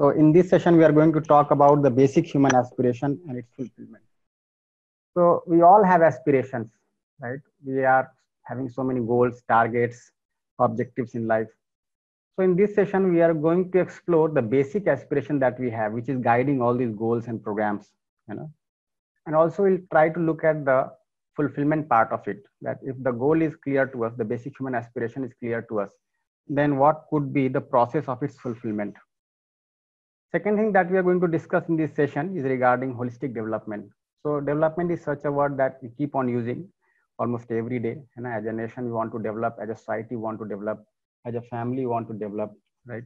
So in this session, we are going to talk about the basic human aspiration and its fulfillment. So we all have aspirations, right? We are having so many goals, targets, objectives in life. So in this session, we are going to explore the basic aspiration that we have, which is guiding all these goals and programs, And also we'll try to look at the fulfillment part of it, that if the goal is clear to us, the basic human aspiration is clear to us, then what could be the process of its fulfillment? Second thing that we are going to discuss in this session is regarding holistic development. So development is such a word that we keep on using almost every day. As a nation, we want to develop, as a society, we want to develop, as a family, we want to develop, right?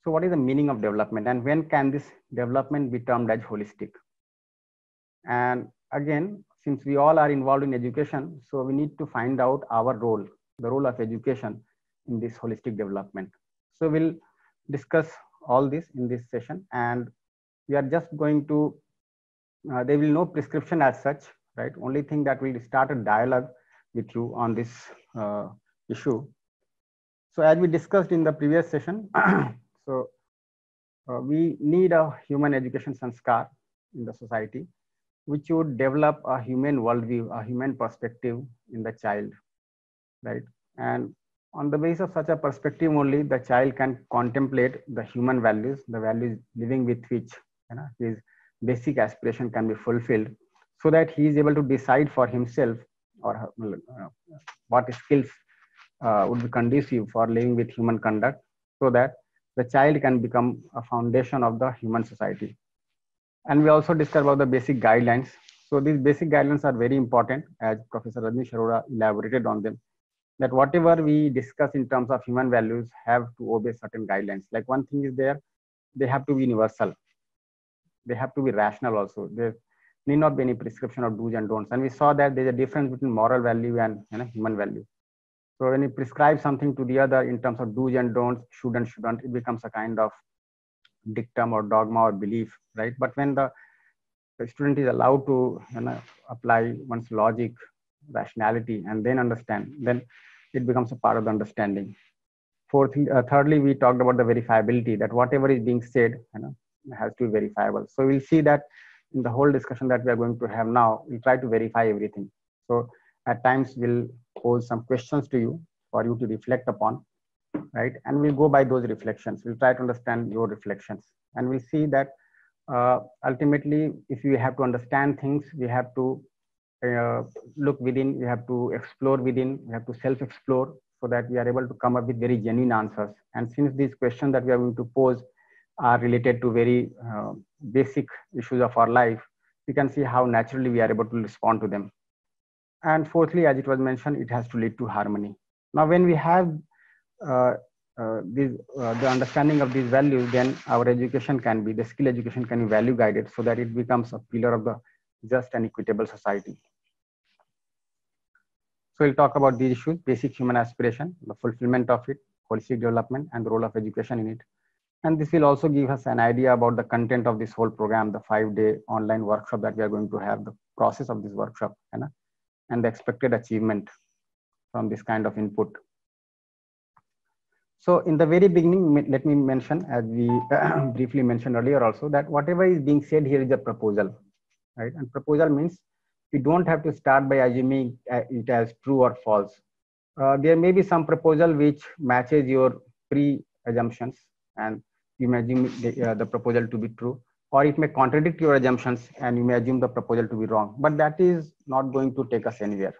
So what is the meaning of development, and when can this development be termed as holistic? And again, since we all are involved in education, so we need to find out our role, the role of education in this holistic development. So we'll discuss all this in this session, and we are just going to, there will no prescription as such, right? Only thing that we'll start a dialogue with you on this issue. So as we discussed in the previous session, we need a human education sanskar in the society, which would develop a human worldview, a human perspective in the child, right? And on the basis of such a perspective only, the child can contemplate the human values, the values living with which his basic aspiration can be fulfilled, so that he is able to decide for himself or what skills would be conducive for living with human conduct, so that the child can become a foundation of the human society. And we also discussed about the basic guidelines. So these basic guidelines are very important, as Professor Rajneesh Arora elaborated on them, that whatever we discuss in terms of human values have to obey certain guidelines. Like one thing is there, they have to be universal. They have to be rational also. There need not be any prescription of do's and don'ts. And we saw that there's a difference between moral value and human value. So when you prescribe something to the other in terms of do's and don'ts, should and shouldn't, it becomes a kind of dictum or dogma or belief, right? But when the student is allowed to apply one's logic, rationality, and then understand, then it becomes a part of the understanding. Thirdly, we talked about the verifiability, that whatever is being said has to be verifiable. So we'll see that in the whole discussion that we are going to have now, we'll try to verify everything. So at times we'll pose some questions to you for you to reflect upon, right? And we'll go by those reflections. We'll try to understand your reflections, and we'll see that ultimately, if you have to understand things, we have to look within, we have to explore within, we have to self-explore, so that we are able to come up with very genuine answers. And since these questions that we are going to pose are related to very basic issues of our life, we can see how naturally we are able to respond to them. And fourthly, as it was mentioned, it has to lead to harmony. Now, when we have the understanding of these values, then our education can be, the skill education can be value guided, so that it becomes a pillar of the just and equitable society. So we'll talk about these issues: basic human aspiration, the fulfillment of it, holistic development, and the role of education in it. And this will also give us an idea about the content of this whole program, the 5-day online workshop that we are going to have, the process of this workshop, and the expected achievement from this kind of input. So in the very beginning, let me mention, as we briefly mentioned earlier also, that whatever is being said here is a proposal, right? And proposal means you don't have to start by assuming it as true or false. There may be some proposal which matches your pre-assumptions, and you may assume the proposal to be true, or it may contradict your assumptions and you may assume the proposal to be wrong, but that is not going to take us anywhere.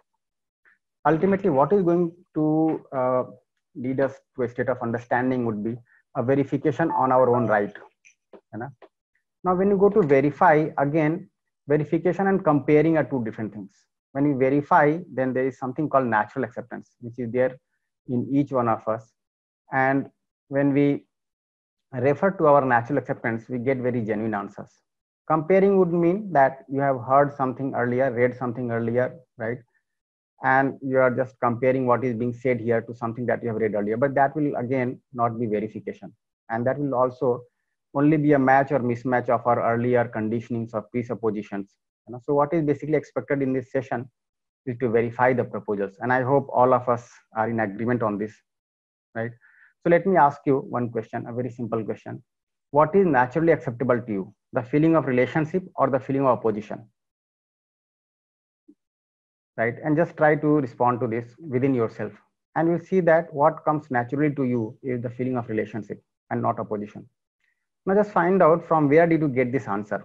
Ultimately, what is going to lead us to a state of understanding would be a verification on our own right. Now, when you go to verify, again, verification and comparing are two different things. When you verify, then there is something called natural acceptance, which is there in each one of us. And when we refer to our natural acceptance, we get very genuine answers. Comparing would mean that you have heard something earlier, read something earlier, right? And you are just comparing what is being said here to something that you have read earlier. But that will again not be verification. And that will also only be a match or mismatch of our earlier conditionings or presuppositions. So what is basically expected in this session is to verify the proposals. And I hope all of us are in agreement on this, right? So let me ask you one question, a very simple question. what is naturally acceptable to you, the feeling of relationship or the feeling of opposition, right? And just try to respond to this within yourself, and you'll see that what comes naturally to you is the feeling of relationship and not opposition. Now just find out from where did you get this answer.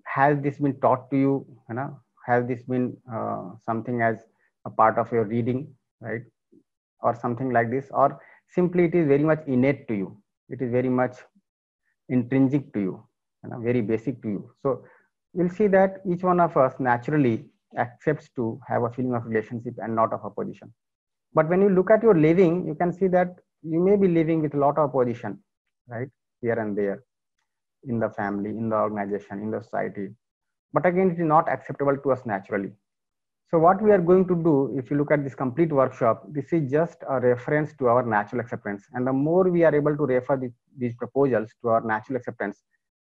Has this been taught to you, has this been something as a part of your reading, right, or something like this, or simply it is very much innate to you, it is very much intrinsic to you, very basic to you. So we'll see that each one of us naturally accepts to have a feeling of relationship and not of opposition. But when you look at your living, you can see that you may be living with a lot of opposition, right, here and there, in the family, in the organization, in the society. But again, it is not acceptable to us naturally. So what we are going to do, if you look at this complete workshop, this is just a reference to our natural acceptance. And the more we are able to refer these proposals to our natural acceptance,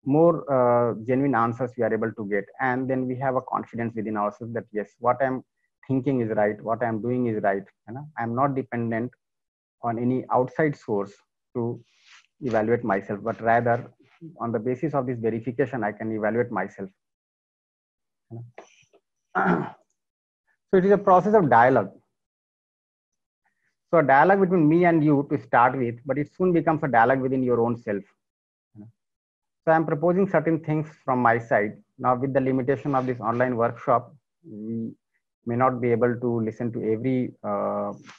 more genuine answers we are able to get. And then we have a confidence within ourselves that yes, what I'm thinking is right, what I'm doing is right. I'm not dependent on any outside source to evaluate myself, but rather on the basis of this verification, I can evaluate myself. So it is a process of dialogue. So a dialogue between me and you to start with, but it soon becomes a dialogue within your own self. So I'm proposing certain things from my side. Now with the limitation of this online workshop, we may not be able to listen to every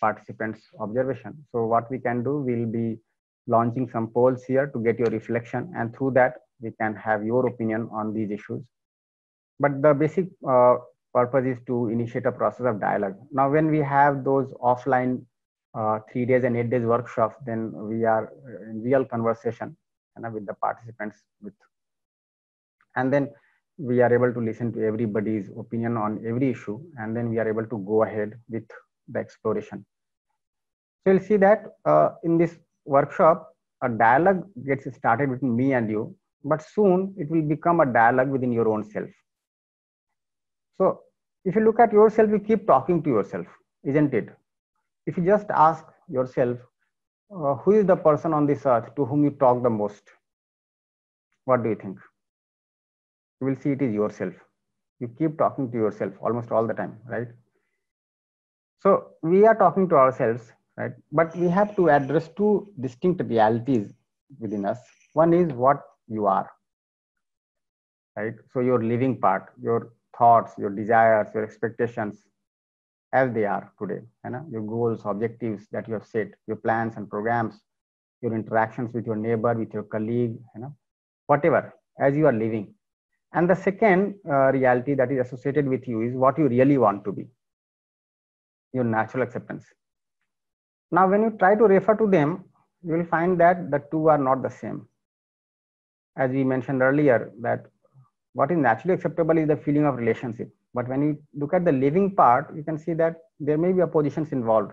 participant's observation. So what we can do, we'll be launching some polls here to get your reflection, and through that we can have your opinion on these issues. But the basic purpose is to initiate a process of dialogue. Now when we have those offline 3 days and 8 days workshops, then we are in real conversation with the participants, and then we are able to listen to everybody's opinion on every issue, and then we are able to go ahead with the exploration. So you'll see that in this workshop, a dialogue gets started between me and you, but soon it will become a dialogue within your own self. So if you look at yourself, you keep talking to yourself, isn't it? If you just ask yourself, who is the person on this earth to whom you talk the most? What do you think? You will see it is yourself. You keep talking to yourself almost all the time, right? So we are talking to ourselves, right? But we have to address two distinct realities within us. One is what you are, right? So your living part, your thoughts, your desires, your expectations, as they are today, your goals, objectives that you have set, your plans and programs, your interactions with your neighbor, with your colleague, whatever, as you are living. And the second reality that is associated with you is what you really want to be, your natural acceptance. Now, when you try to refer to them, you will find that the two are not the same. As we mentioned earlier, that what is naturally acceptable is the feeling of relationship. But when you look at the living part, you can see that there may be oppositions involved,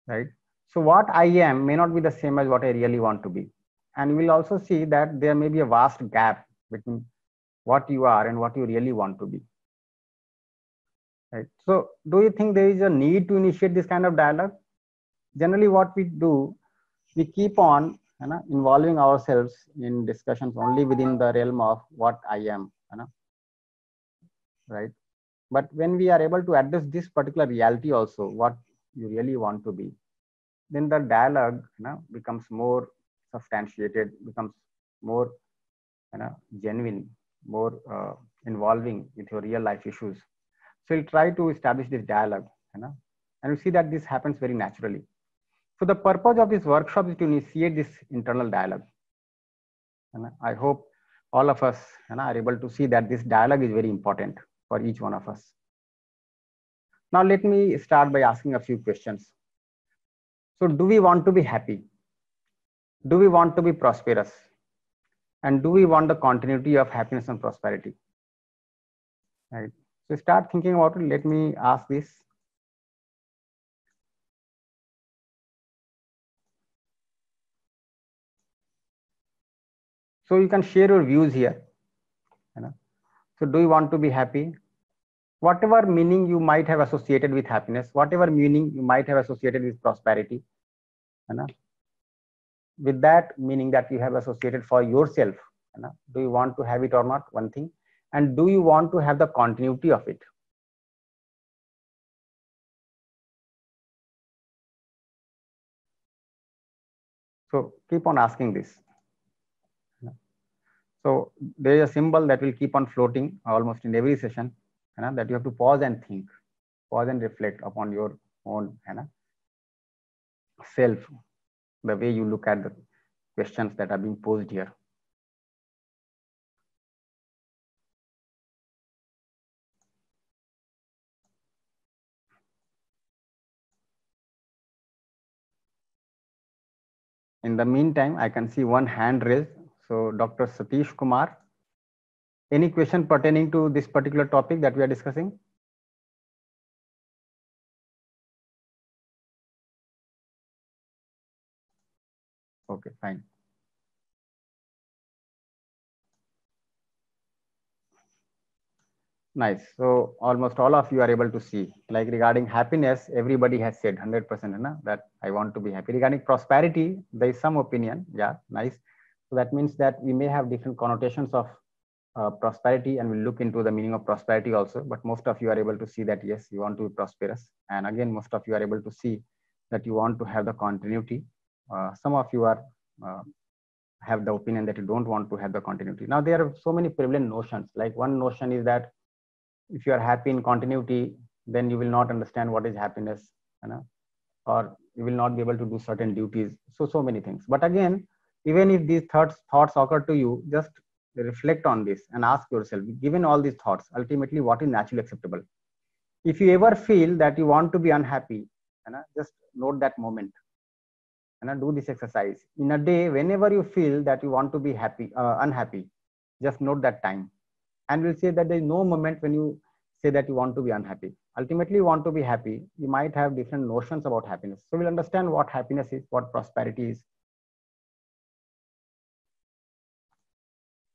right? So what I am may not be the same as what I really want to be. And you will also see that there may be a vast gap between what you are and what you really want to be, right? So do you think there is a need to initiate this kind of dialogue? Generally what we do, we keep on involving ourselves in discussions only within the realm of what I am, right? But when we are able to address this particular reality also, what you really want to be, then the dialogue becomes more substantiated, becomes more genuine, more involving with your real life issues. So you'll try to establish this dialogue, and you see that this happens very naturally. So the purpose of this workshop is to initiate this internal dialogue. And I hope all of us are able to see that this dialogue is very important for each one of us. Now let me start by asking a few questions. So do we want to be happy? Do we want to be prosperous? And do we want the continuity of happiness and prosperity? Right. So start thinking about it. Let me ask this. So you can share your views here. So do you want to be happy? Whatever meaning you might have associated with happiness, whatever meaning you might have associated with prosperity, with that meaning that you have associated for yourself, do you want to have it or not, one thing, and do you want to have the continuity of it. So keep on asking this. So there is a symbol that will keep on floating almost in every session, that you have to pause and think, pause and reflect upon your own self, the way you look at the questions that are being posed here. In the meantime, I can see one hand raised. So Dr. Satish Kumar, any question pertaining to this particular topic that we are discussing? Okay, fine. Nice. So almost all of you are able to see, like regarding happiness, everybody has said 100% that I want to be happy. Regarding prosperity, there is some opinion. Yeah, nice. So that means that we may have different connotations of prosperity, and we'll look into the meaning of prosperity also. But most of you are able to see that, yes, you want to be prosperous. And again, most of you are able to see that you want to have the continuity. Some of you are have the opinion that you don't want to have the continuity. Now, there are so many prevalent notions. Like one notion is that if you are happy in continuity, then you will not understand what is happiness, or you will not be able to do certain duties. So many things. But again, even if these thoughts occur to you, just reflect on this and ask yourself, given all these thoughts, ultimately what is naturally acceptable? If you ever feel that you want to be unhappy, just note that moment, and do this exercise in a day. Whenever you feel that you want to be unhappy, just note that time, and we'll say that there is no moment when you say that you want to be unhappy. Ultimately, you want to be happy. You might have different notions about happiness. So we'll understand what happiness is, what prosperity is.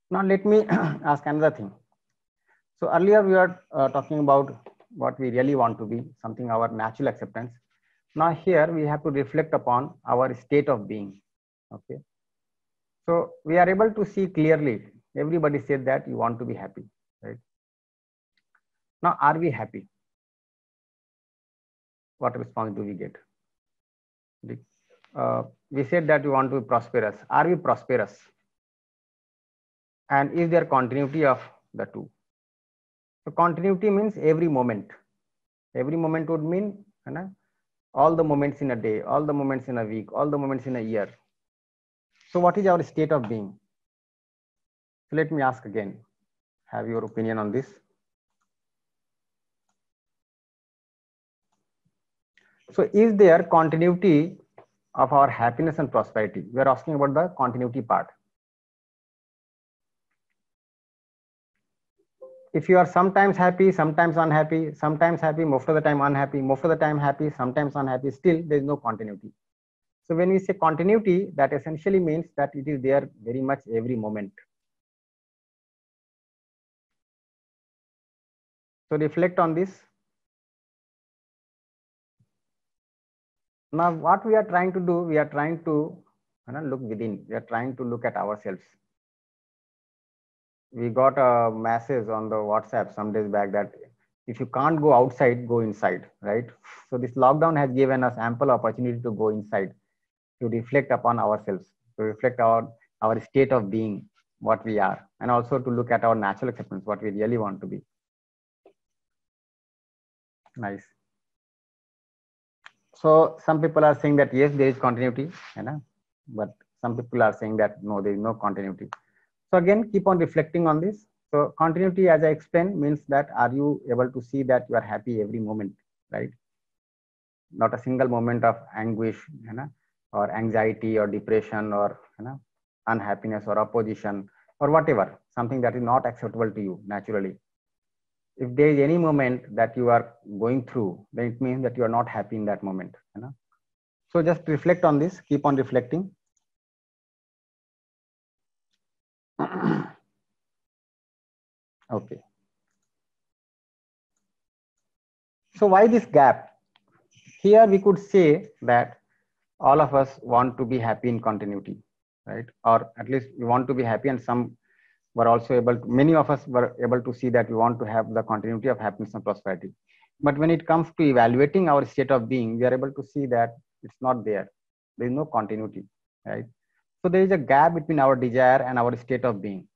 Now, let me ask another thing. So earlier we were talking about what we really want to be, something our natural acceptance. Now here we have to reflect upon our state of being. Okay. So we are able to see clearly. Everybody said that you want to be happy, right? Now, are we happy? What response do we get? We said that we want to be prosperous. Are we prosperous? And is there continuity of the two? So continuity means every moment. Every moment would mean all the moments in a day, all the moments in a week, all the moments in a year. So what is our state of being? So let me ask again. Have your opinion on this? So is there continuity of our happiness and prosperity? We are asking about the continuity part. If you are sometimes happy, sometimes unhappy, sometimes happy, most of the time unhappy, most of the time happy, sometimes unhappy, still there is no continuity. So when we say continuity, that essentially means that it is there very much every moment. So reflect on this. Now, what we are trying to do, we are trying to look within. We are trying to look at ourselves. We got a message on the WhatsApp some days back that if you can't go outside, go inside, right? So this lockdown has given us ample opportunity to go inside, to reflect upon ourselves, to reflect our state of being, what we are, and also to look at our natural acceptance, what we really want to be. Nice. So some people are saying that yes, there is continuity, but some people are saying that no, there is no continuity. So again, keep on reflecting on this. So continuity, as I explained, means that are you able to see that you are happy every moment, right? Not a single moment of anguish, or anxiety or depression or unhappiness or opposition or whatever, something that is not acceptable to you naturally. If there is any moment that you are going through, then it means that you are not happy in that moment. So just reflect on this, keep on reflecting. Okay. So why this gap? Here we could say that all of us want to be happy in continuity, right? Or at least we want to be happy, and some were also able to, many of us were able to see that we want to have the continuity of happiness and prosperity. But when it comes to evaluating our state of being, we are able to see that it's not there. There is no continuity, right? So there is a gap between our desire and our state of being,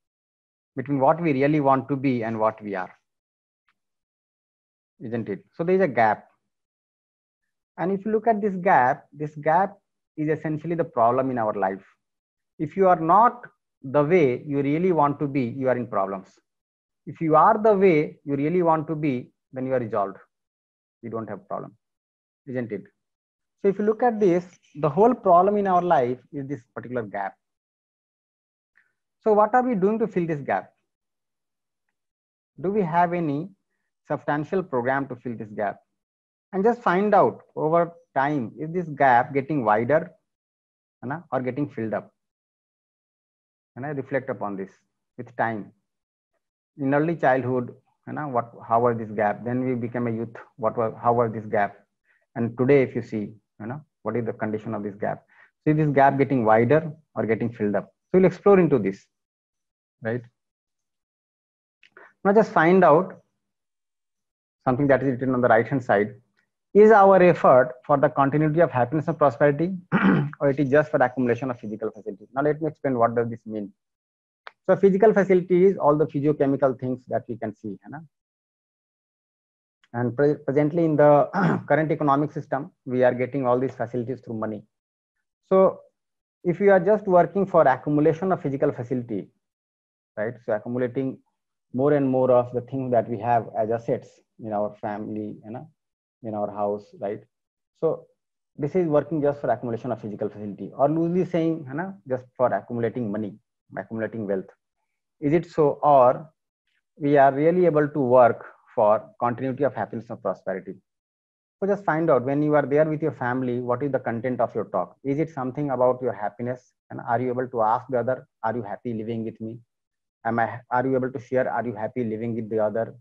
between what we really want to be and what we are, isn't it? So there is a gap. And if you look at this gap is essentially the problem in our life. If you are not the way you really want to be, you are in problems. If you are the way you really want to be, then you are resolved. You don't have problem, isn't it? So if you look at this, the whole problem in our life is this particular gap. So what are we doing to fill this gap? Do we have any substantial program to fill this gap? And just find out over time, is this gap getting wider or getting filled up? And I reflect upon this with time. In early childhood, how was this gap? Then we became a youth. How was this gap? And today, if you see, what is the condition of this gap? So is this gap getting wider or getting filled up? So we'll explore into this, right? Now just find out something that is written on the right hand side. Is our effort for the continuity of happiness and prosperity, or it is just for the accumulation of physical facilities? Now let me explain what does this mean. So physical facilities, all the physiochemical things that we can see. And presently in the current economic system, we are getting all these facilities through money. So if you are just working for accumulation of physical facility, right? So accumulating more and more of the things that we have as assets in our family, in our house, right? So this is working just for accumulation of physical facility, or loosely saying, just for accumulating money, accumulating wealth. Is it so? Or we are really able to work for continuity of happiness and prosperity? So just find out, when you are there with your family, what is the content of your talk? Is it something about your happiness? And are you able to ask the other, are you happy living with me? Are you able to share, are you happy living with the other?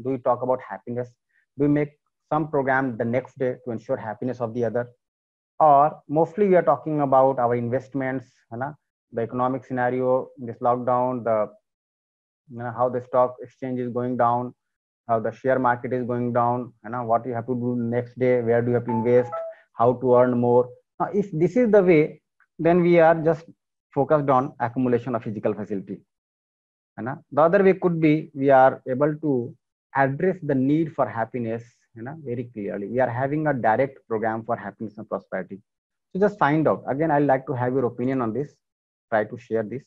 Do you talk about happiness? Do you make some program the next day to ensure happiness of the other? Or mostly we are talking about our investments, the economic scenario, this lockdown, how the stock exchange is going down, how the share market is going down, what you have to do next day, where do you have to invest, how to earn more. Now, if this is the way, then we are just focused on accumulation of physical facility. The other way could be, we are able to address the need for happiness very clearly. We are having a direct program for happiness and prosperity. So just find out. Again, I'd like to have your opinion on this. Try to share this.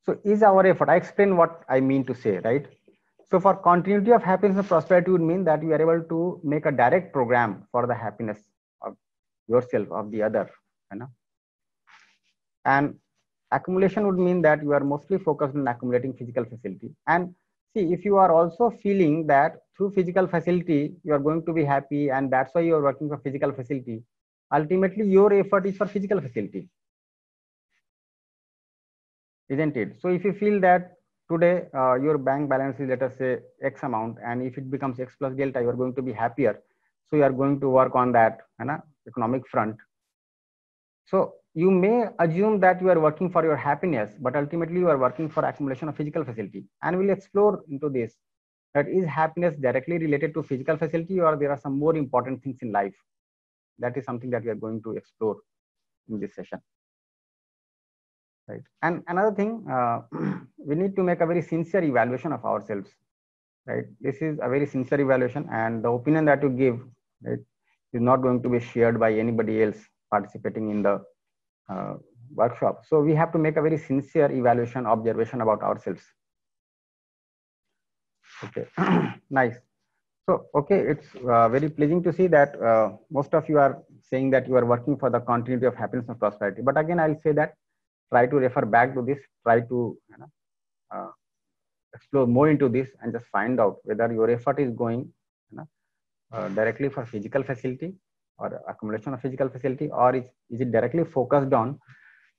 So is our effort, I explain what I mean to say, right? So for continuity of happiness and prosperity would mean that you are able to make a direct program for the happiness of yourself, of the other. And accumulation would mean that you are mostly focused on accumulating physical facility. And see, if you are also feeling that through physical facility, you are going to be happy, and that's why you are working for physical facility, ultimately your effort is for physical facility, isn't it? So if you feel that today your bank balance is, let us say, X amount, and if it becomes X plus delta, you are going to be happier. So you are going to work on that economic front. So you may assume that you are working for your happiness, but ultimately you are working for accumulation of physical facility. And we'll explore into this, that is happiness directly related to physical facility, or there are some more important things in life? That is something that we are going to explore in this session. Right. And another thing, we need to make a very sincere evaluation of ourselves. Right. This is a very sincere evaluation, and the opinion that you give, right, is not going to be shared by anybody else participating in the workshop. So we have to make a very sincere evaluation, observation about ourselves. Okay. Nice. So, okay, it's very pleasing to see that most of you are saying that you are working for the continuity of happiness and prosperity. But again, I'll say that try to refer back to this, try to explore more into this, and just find out whether your effort is going directly for physical facility or accumulation of physical facility, or is it directly focused on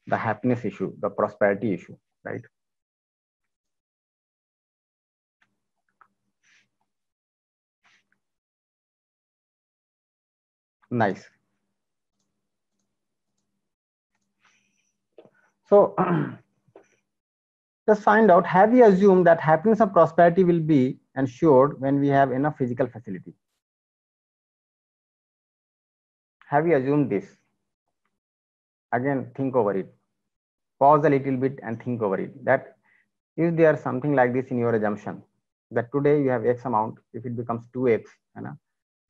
the happiness issue, the prosperity issue, right? Nice. So just find out, have we assumed that happiness and prosperity will be ensured when we have enough physical facility? Have we assumed this? Again, think over it. Pause a little bit and think over it. That is there something like this in your assumption that today you have X amount, if it becomes 2X,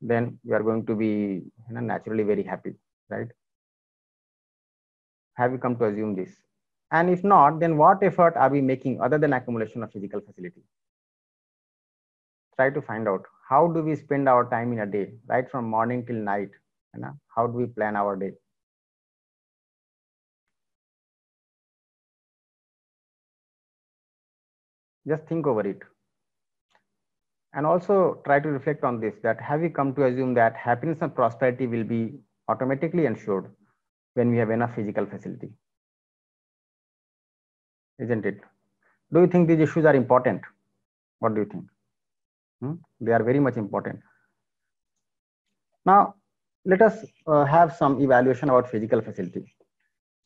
then you are going to be naturally very happy, right? Have you come to assume this? And if not, then what effort are we making other than accumulation of physical facility? Try to find out, how do we spend our time in a day, right from morning till night? How do we plan our day? Just think over it. And also try to reflect on this, that have we come to assume that happiness and prosperity will be automatically ensured when we have enough physical facility? Isn't it? Do you think these issues are important? What do you think? They are very much important. Now, let us have some evaluation about physical facility.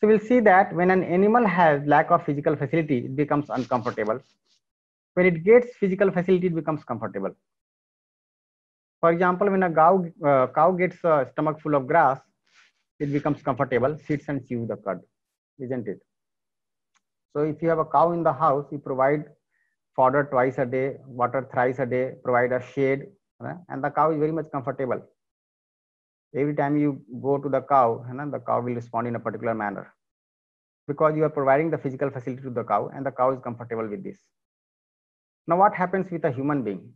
So we'll see that when an animal has lack of physical facility, it becomes uncomfortable. When it gets physical facility, it becomes comfortable. For example, when a cow gets a stomach full of grass, it becomes comfortable, sits and chews the cud, isn't it? So if you have a cow in the house, you provide fodder twice a day, water thrice a day, provide a shade, and the cow is very much comfortable. Every time you go to the cow will respond in a particular manner because you are providing the physical facility to the cow and the cow is comfortable with this. Now, what happens with a human being?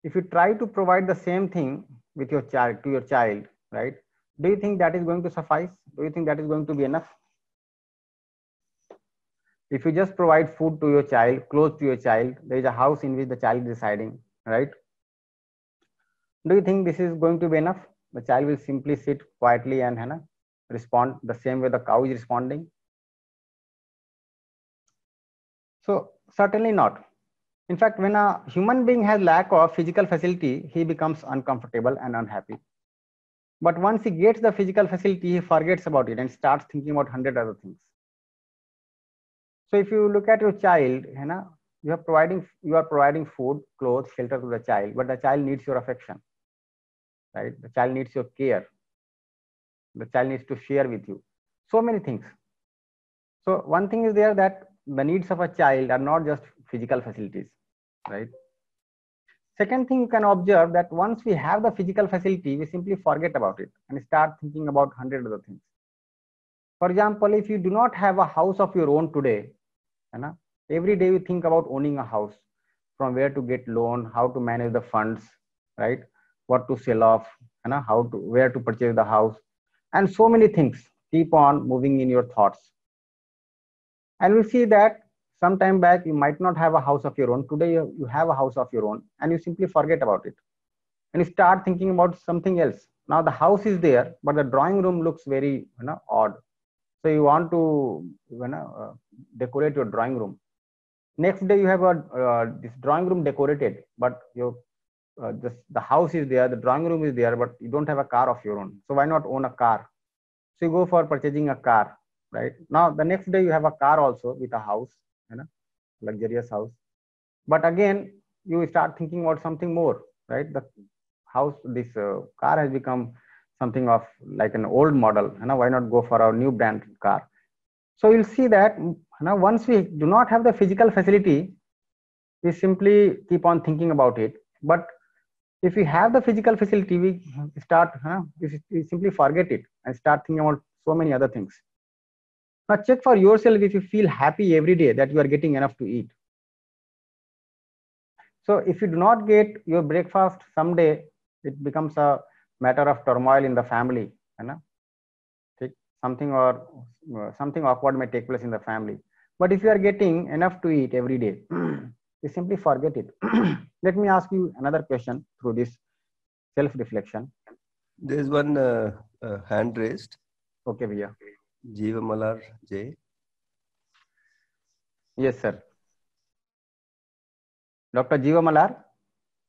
If you try to provide the same thing with your child, to your child, right? Do you think that is going to suffice? Do you think that is going to be enough? If you just provide food to your child, clothes to your child, there is a house in which the child is residing, right? Do you think this is going to be enough? The child will simply sit quietly and respond the same way the cow is responding. So certainly not. In fact, when a human being has lack of physical facility, he becomes uncomfortable and unhappy. But once he gets the physical facility, he forgets about it and starts thinking about 100 other things. So if you look at your child, you are providing food, clothes, shelter to the child, but the child needs your affection, right? The child needs your care. The child needs to share with you so many things. So one thing is there, that the needs of a child are not just physical facilities, right? Second thing you can observe, that once we have the physical facility, we simply forget about it and start thinking about 100 other things. For example, if you do not have a house of your own today, every day you think about owning a house, from where to get loan, how to manage the funds, right? What to sell off, where to purchase the house, and so many things keep on moving in your thoughts. And we see that some time back you might not have a house of your own. Today you have a house of your own and you simply forget about it and you start thinking about something else. Now the house is there, but the drawing room looks very odd. So you want to decorate your drawing room. Next day you have this drawing room decorated, but your the house is there, the drawing room is there, but you don't have a car of your own. So why not own a car? So you go for purchasing a car, right? Now the next day you have a car also with a house, luxurious house. But again, you start thinking about something more, right? The house, this car has become something of like an old model. Why not go for our new brand car? So you'll see that once we do not have the physical facility, we simply keep on thinking about it. But if we have the physical facility, we simply forget it and start thinking about so many other things. Now check for yourself if you feel happy every day that you are getting enough to eat. So if you do not get your breakfast someday, it becomes a matter of turmoil in the family. Something awkward may take place in the family. But if you are getting enough to eat every day, you simply forget it. Let me ask you another question through this self-reflection. There is one hand raised. Okay, Bhaiya. Jeeva Malar J. Yes, sir. Dr. Jeeva Malar,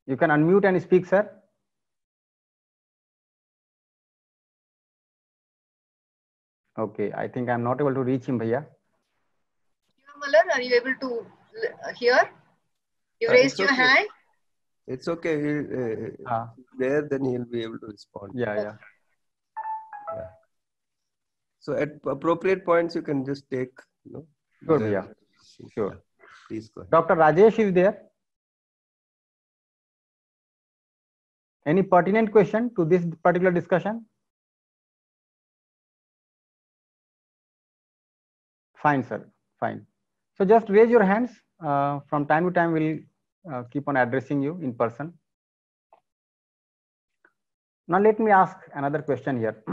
you can unmute and speak, sir. Okay, I think I'm not able to reach him, Bhaiya. Malar, are you able to hear? You raised your hand. It's okay. There, then he'll be able to respond. Yeah. So at appropriate points, you can just take. Sure, Bhaiya. Sure. Yeah. Please go ahead. Dr. Rajesh is there. Any pertinent question to this particular discussion? Fine, sir. Fine. So just raise your hands. From time to time, we'll keep on addressing you in person. Now, let me ask another question here.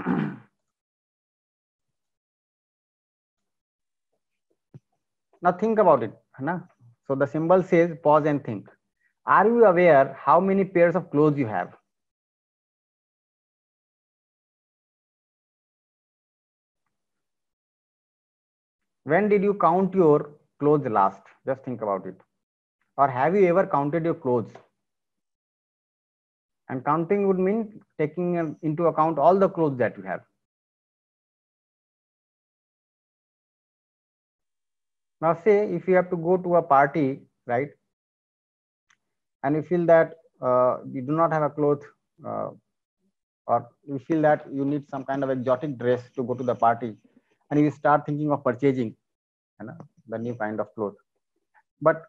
Now, think about it. So the symbol says pause and think. Are you aware how many pairs of clothes you have? When did you count your clothes last? Just think about it. Or have you ever counted your clothes? And counting would mean taking into account all the clothes that you have. Now say if you have to go to a party, right? And you feel that you do not have a cloth or you feel that you need some kind of exotic dress to go to the party, and you start thinking of purchasing the new kind of cloth. But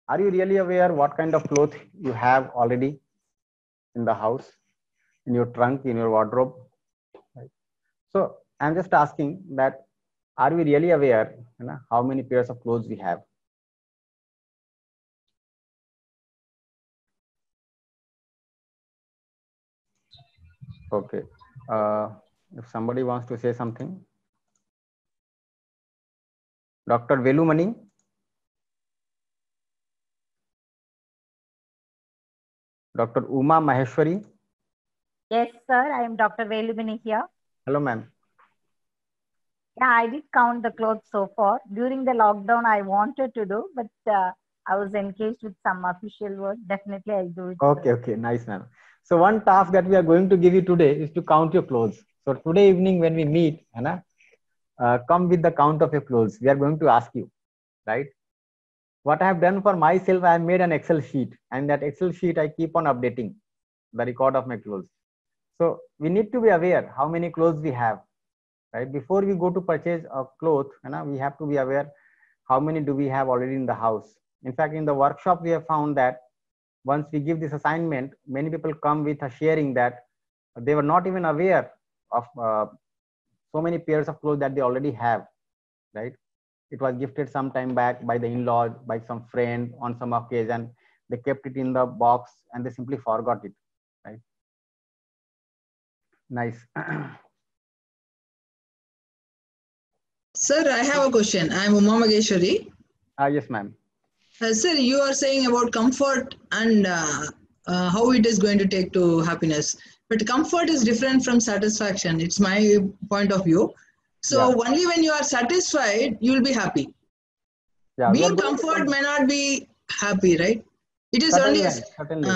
are you really aware what kind of cloth you have already in the house, in your trunk, in your wardrobe? Right? So I'm just asking that, are we really aware how many pairs of clothes we have? Okay. If somebody wants to say something. Dr. Velumani. Dr. Uma Maheshwari. Yes, sir. I am Dr. Velumani here. Hello, ma'am. Yeah, I did count the clothes so far. During the lockdown, I wanted to do, but I was engaged with some official work. Definitely, I'll do it. Okay. Nice, ma'am. So one task that we are going to give you today is to count your clothes. So today evening when we meet, come with the count of your clothes. We are going to ask you, right? What I have done for myself, I have made an Excel sheet, and that Excel sheet I keep on updating the record of my clothes. So we need to be aware how many clothes we have, right? Before we go to purchase a cloth, we have to be aware how many do we have already in the house. In fact, in the workshop, we have found that once we give this assignment, many people come with a sharing that they were not even aware of so many pairs of clothes that they already have, right? It was gifted some time back by the in-laws, by some friend on some occasion. They kept it in the box and they simply forgot it, right? Nice. Sir, I have a question. I am Uma Maheshwari. Yes, ma'am. Sir, you are saying about comfort and how it is going to take to happiness. But comfort is different from satisfaction. It's my point of view. So only when you are satisfied, you will be happy. Yeah, being comfort may not be happy, right? It is only certainly.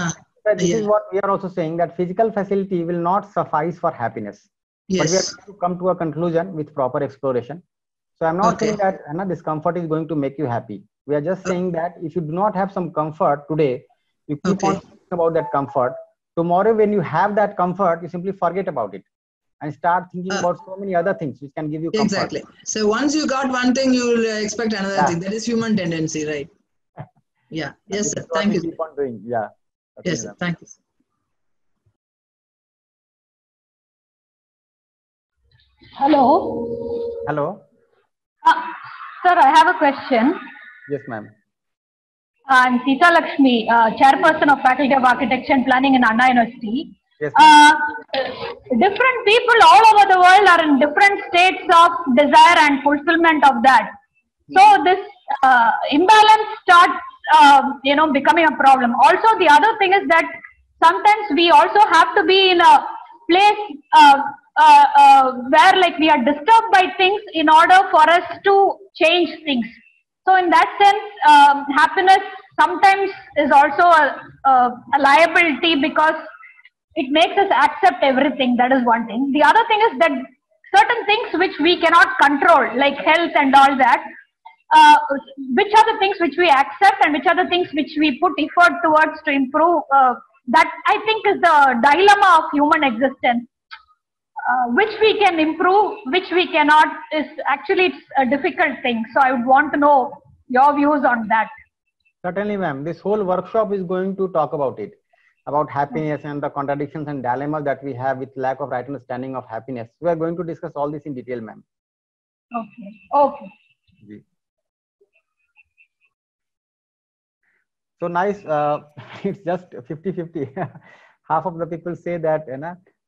This is what we are also saying, that physical facility will not suffice for happiness. Yes. But we are going to come to a conclusion with proper exploration. So I'm not saying that discomfort is going to make you happy. We are just saying that if you do not have some comfort today, you keep on thinking about that comfort. Tomorrow, when you have that comfort, you simply forget about it and start thinking about so many other things which can give you comfort. Exactly. So once you got one thing, you will expect another thing. That is human tendency, right? Yeah. Yes, sir. Thank you. Keep on doing. Yeah. Yes, sir. Thank you. Hello. Hello. Sir, I have a question. Yes, ma'am. I'm Sita Lakshmi, chairperson of Faculty of Architecture and Planning in Anna University. Yes, different people all over the world are in different states of desire and fulfillment of that. So this imbalance starts, becoming a problem. Also, the other thing is that sometimes we also have to be in a place where like we are disturbed by things in order for us to change things. So in that sense, happiness sometimes is also a liability because it makes us accept everything. That is one thing. The other thing is that certain things which we cannot control, like health and all that, which are the things which we accept and which are the things which we put effort towards to improve? That I think is the dilemma of human existence. Which we can improve, which we cannot, is actually it's a difficult thing. So I would want to know your views on that. Certainly, ma'am. This whole workshop is going to talk about it, about happiness and the contradictions and dilemmas that we have with lack of right understanding of happiness. We are going to discuss all this in detail, ma'am. Okay. Okay. So nice. It's just 50-50. Half of the people say that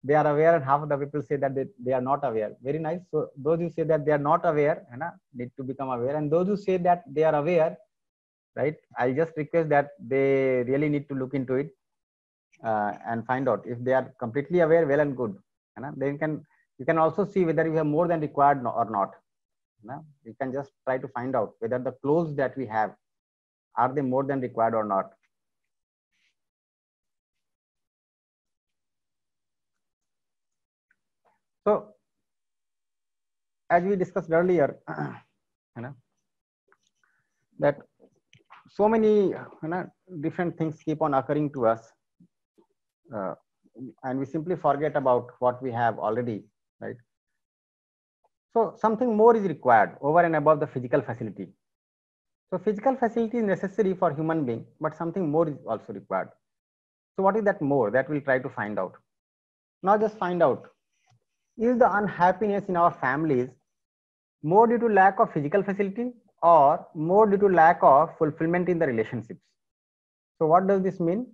they are aware, and half of the people say that they are not aware. Very nice. So those who say that they are not aware need to become aware, and those who say that they are aware, right? I just request that they really need to look into it and find out if they are completely aware. Well and good. Then you can also see whether you have more than required or not. You can just try to find out whether the clothes that we have, are they more than required or not. So as we discussed earlier, that so many different things keep on occurring to us, and we simply forget about what we have already, right? So something more is required over and above the physical facility. So physical facility is necessary for human being, but something more is also required. So what is that more? That we'll try to find out. Now just find out, is the unhappiness in our families more due to lack of physical facility or more due to lack of fulfillment in the relationships? So what does this mean?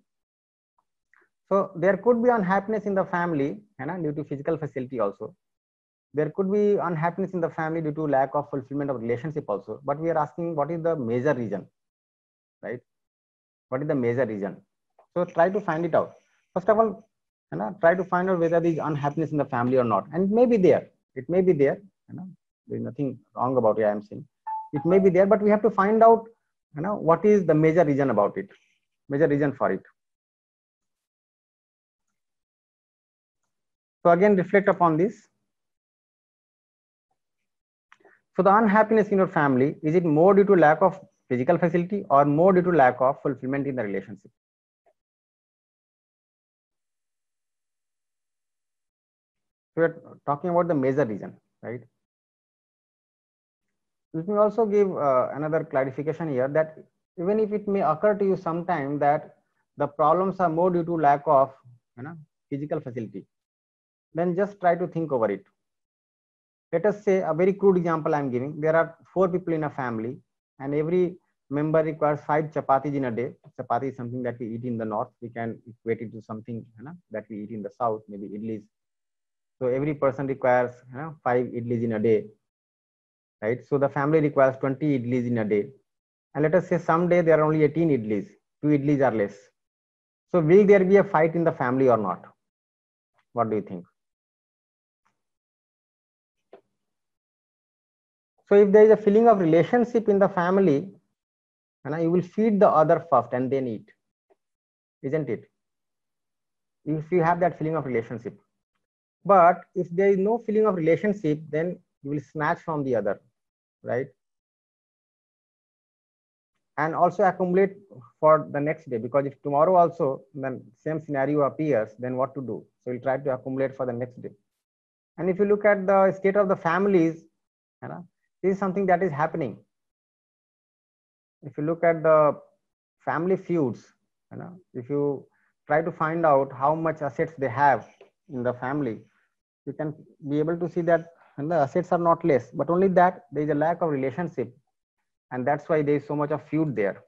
So there could be unhappiness in the family due to physical facility also. There could be unhappiness in the family due to lack of fulfillment of relationship also. But we are asking, what is the major reason, right? What is the major reason? So try to find it out. First of all, try to find out whether there is unhappiness in the family or not. And it may be there. It may be there. There is nothing wrong about it, I am saying. It may be there, but we have to find out what is the major reason about it, major reason for it. So again, reflect upon this. So the unhappiness in your family, is it more due to lack of physical facility or more due to lack of fulfillment in the relationship? So we're talking about the major reason, right? Let me also give another clarification here, that even if it may occur to you sometime that the problems are more due to lack of physical facility, then just try to think over it. Let us say a very crude example I am giving. There are 4 people in a family, and every member requires 5 chapatis in a day. Chapati is something that we eat in the north. We can equate it to something that we eat in the south, maybe idlis. So every person requires 5 idlis in a day, right? So the family requires 20 idlis in a day. And let us say someday there are only 18 idlis, 2 idlis are less. So will there be a fight in the family or not? What do you think? So if there is a feeling of relationship in the family, you will feed the other first and then eat, isn't it? If you have that feeling of relationship. But if there is no feeling of relationship, then you will snatch from the other, right? And also accumulate for the next day, because if tomorrow also the same scenario appears, then what to do? So you'll try to accumulate for the next day. And if you look at the state of the families, this is something that is happening. If you look at the family feuds, if you try to find out how much assets they have in the family, you can be able to see that the assets are not less, but only that there is a lack of relationship, and that's why there is so much of feud there.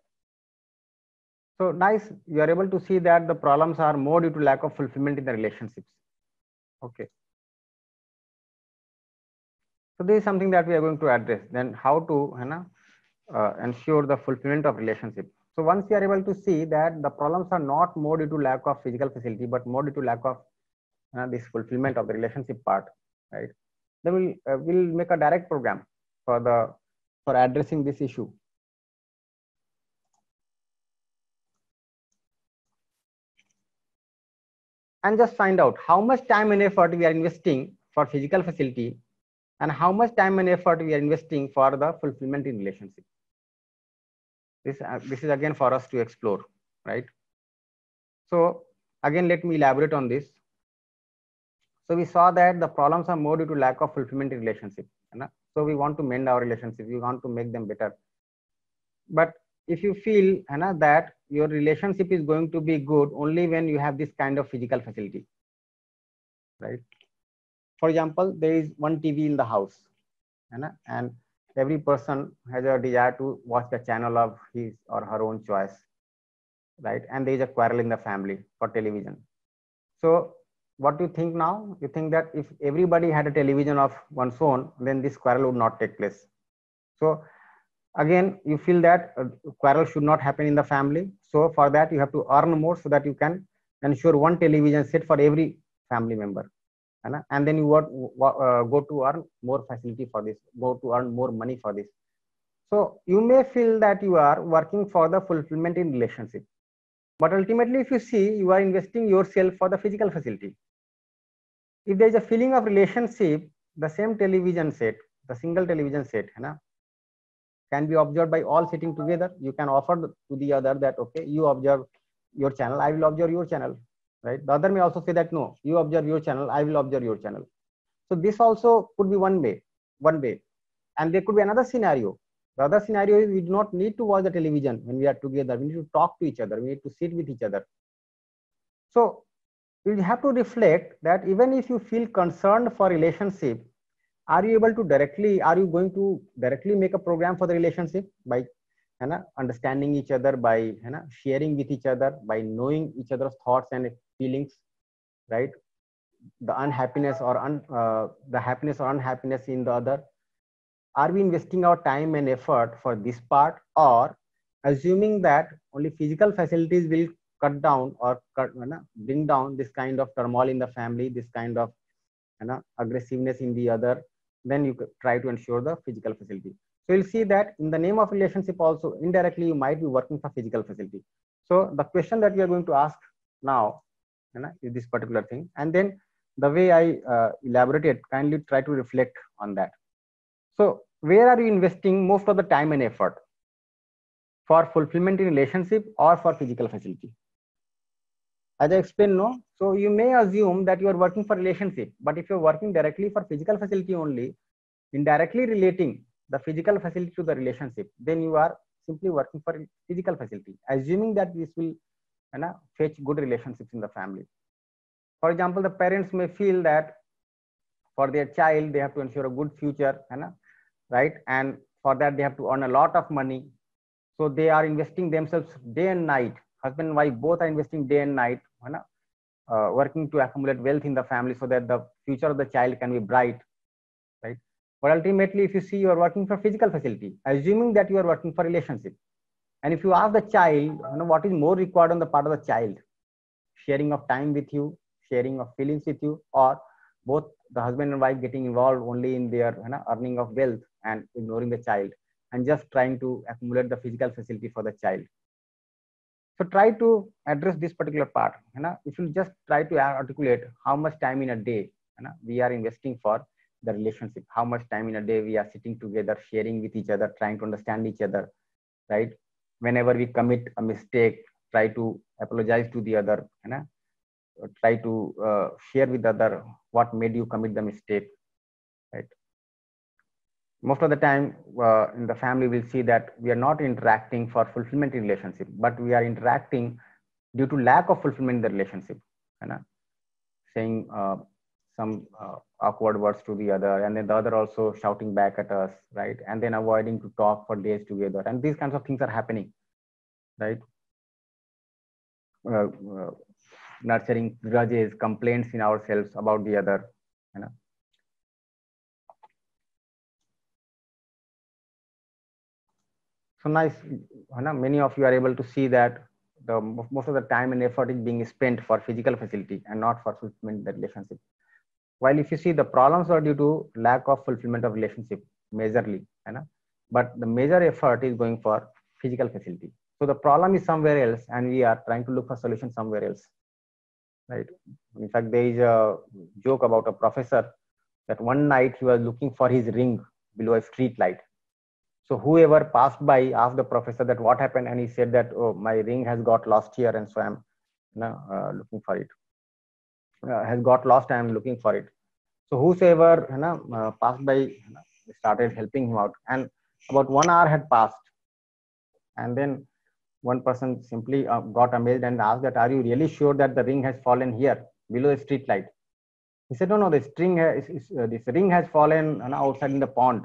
So nice, you are able to see that the problems are more due to lack of fulfillment in the relationships. Okay. So this is something that we are going to address. Then how to ensure the fulfillment of relationship. So once you are able to see that the problems are not more due to lack of physical facility, but more due to lack of this fulfillment of the relationship part, right? Then we'll make a direct program for addressing this issue. And just find out how much time and effort we are investing for physical facility and how much time and effort we are investing for the fulfillment in relationship. This is again for us to explore, right? So again, let me elaborate on this. So we saw that the problems are more due to lack of fulfillment in relationship. So we want to mend our relationships, we want to make them better. But if you feel that your relationship is going to be good only when you have this kind of physical facility, right? For example, there is one TV in the house, and every person has a desire to watch the channel of his or her own choice, right? And there is a quarrel in the family for television. So what do you think now? You think that if everybody had a television of one's own, then this quarrel would not take place. So again, you feel that quarrel should not happen in the family. So for that, you have to earn more so that you can ensure one television set for every family member. And then you go to earn more facility for this, go to earn more money for this. So you may feel that you are working for the fulfillment in relationship. But ultimately, if you see, you are investing yourself for the physical facility. If there is a feeling of relationship, the same television set, the single television set, can be observed by all sitting together. You can offer to the other that, okay, you observe your channel, I will observe your channel, right? The other may also say that, no, you observe your channel, I will observe your channel. So this also could be one way. And there could be another scenario. The other scenario is we do not need to watch the television when we are together. We need to talk to each other. We need to sit with each other. So you have to reflect that even if you feel concerned for relationship, are you going to directly make a program for the relationship by understanding each other, by sharing with each other, by knowing each other's thoughts and feelings, right? The unhappiness or the happiness or unhappiness in the other. Are we investing our time and effort for this part, or assuming that only physical facilities will cut down or bring down this kind of turmoil in the family, this kind of aggressiveness in the other, then you try to ensure the physical facility. So you'll see that in the name of relationship also, indirectly you might be working for physical facility. So the question that we are going to ask now is this particular thing. And then the way I elaborated, kindly try to reflect on that. So where are you investing most of the time and effort? For fulfillment in relationship or for physical facility? As I explained, no. So you may assume that you are working for relationship, but if you're working directly for physical facility only, indirectly relating the physical facility to the relationship, then you are simply working for physical facility, assuming that this will fetch good relationships in the family. For example, the parents may feel that for their child, they have to ensure a good future, right? And for that, they have to earn a lot of money. So they are investing themselves day and night. Husband and wife both are investing day and night, working to accumulate wealth in the family so that the future of the child can be bright, right? But ultimately, if you see you are working for physical facility, assuming that you are working for relationship, and if you ask the child, what is more required on the part of the child, sharing of time with you, sharing of feelings with you, or both the husband and wife getting involved only in their earning of wealth and ignoring the child and just trying to accumulate the physical facility for the child. So try to address this particular part. If you just try to articulate how much time in a day we are investing for the relationship, how much time in a day we are sitting together, sharing with each other, trying to understand each other, right? Whenever we commit a mistake, try to apologize to the other, try to share with the other what made you commit the mistake, right? Most of the time in the family, we'll see that we are not interacting for fulfillment in relationship, but we are interacting due to lack of fulfillment in the relationship, saying some awkward words to the other, and then the other also shouting back at us, right? And then avoiding to talk for days together. And these kinds of things are happening, right? Nurturing grudges, complaints in ourselves about the other, So nice, many of you are able to see that most of the time and effort is being spent for physical facility and not for fulfillment in the relationship. While if you see the problems are due to lack of fulfillment of relationship majorly, but the major effort is going for physical facility. So the problem is somewhere else and we are trying to look for solution somewhere else, right? In fact, there is a joke about a professor that one night he was looking for his ring below a street light. So whoever passed by asked the professor that what happened, and he said that, oh, my ring has got lost here, and so I'm looking for it. Has got lost, I am looking for it. So whosoever passed by started helping him out, and about 1 hour had passed, and then one person simply got amazed and asked that, are you really sure that the ring has fallen here below the street light? He said, no, this ring has fallen outside in the pond,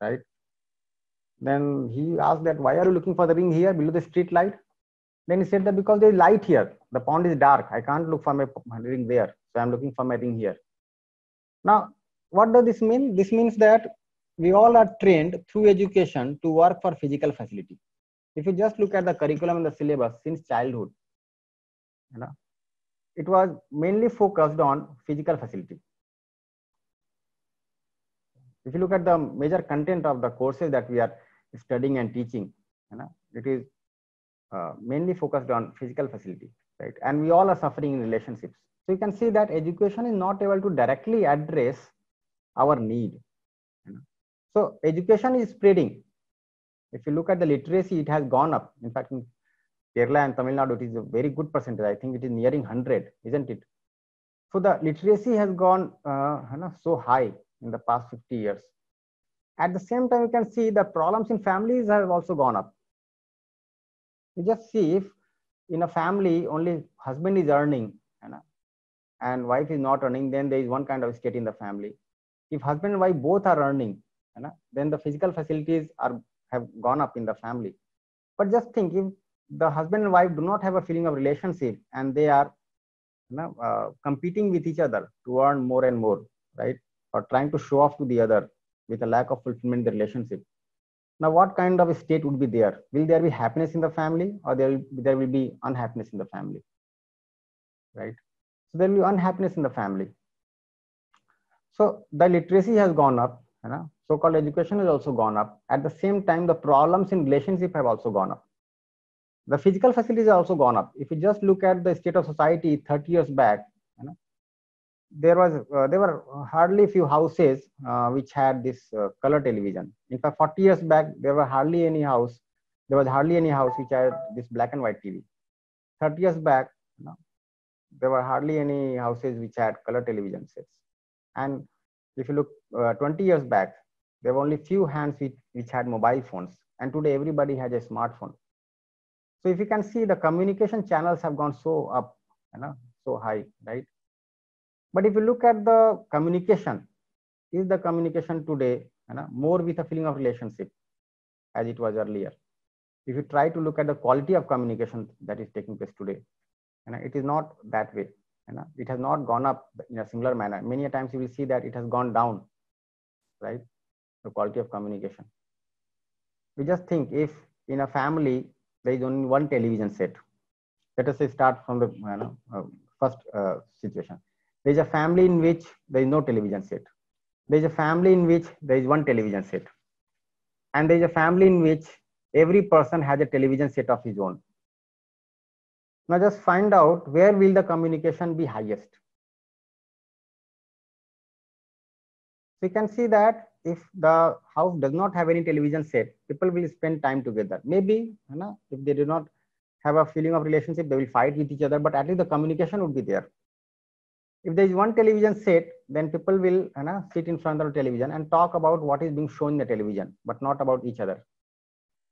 right? Then he asked that, why are you looking for the ring here below the street light? Then he said that because there is light here, the pond is dark, I can't look for my ring there, so I'm looking for my ring here. Now, what does this mean? This means that we all are trained through education to work for physical facility. If you just look at the curriculum and the syllabus since childhood, it was mainly focused on physical facility. If you look at the major content of the courses that we are studying and teaching, it is mainly focused on physical facility, right? And we all are suffering in relationships. So you can see that education is not able to directly address our need. So education is spreading. If you look at the literacy, it has gone up. In fact, in Kerala and Tamil Nadu, it is a very good percentage. I think it is nearing 100, isn't it? So the literacy has gone so high in the past 50 years. At the same time, you can see the problems in families have also gone up. You just see, if in a family only husband is earning and wife is not earning, then there is one kind of state in the family. If husband and wife both are earning, then the physical facilities have gone up in the family. But just think, if the husband and wife do not have a feeling of relationship and they are competing with each other to earn more and more, right? Or trying to show off to the other with a lack of fulfillment in the relationship. Now, what kind of a state would be there? Will there be happiness in the family, or there will be unhappiness in the family, right? So there will be unhappiness in the family. So the literacy has gone up, so-called education has also gone up. At the same time, the problems in relationship have also gone up. The physical facilities have also gone up. If you just look at the state of society 30 years back, there were hardly few houses which had this color television. In fact, 40 years back, there was hardly any house which had this black and white TV. 30 years back, there were hardly any houses which had color television sets. And if you look 20 years back, there were only few hands which had mobile phones. And today everybody has a smartphone. So if you can see, the communication channels have gone so up, so high, right? But if you look at the communication, is the communication today more with a feeling of relationship as it was earlier? If you try to look at the quality of communication that is taking place today, it is not that way. It has not gone up in a similar manner. Many times you will see that it has gone down, right? The quality of communication. We just think, if in a family there is only one television set, let us say start from the first situation. There is a family in which there is no television set. There is a family in which there is one television set. And there is a family in which every person has a television set of his own. Now just find out, where will the communication be highest? So you can see that if the house does not have any television set, people will spend time together. Maybe if they do not have a feeling of relationship, they will fight with each other, but at least the communication would be there. If there is one television set, then people will sit in front of the television and talk about what is being shown in the television, but not about each other.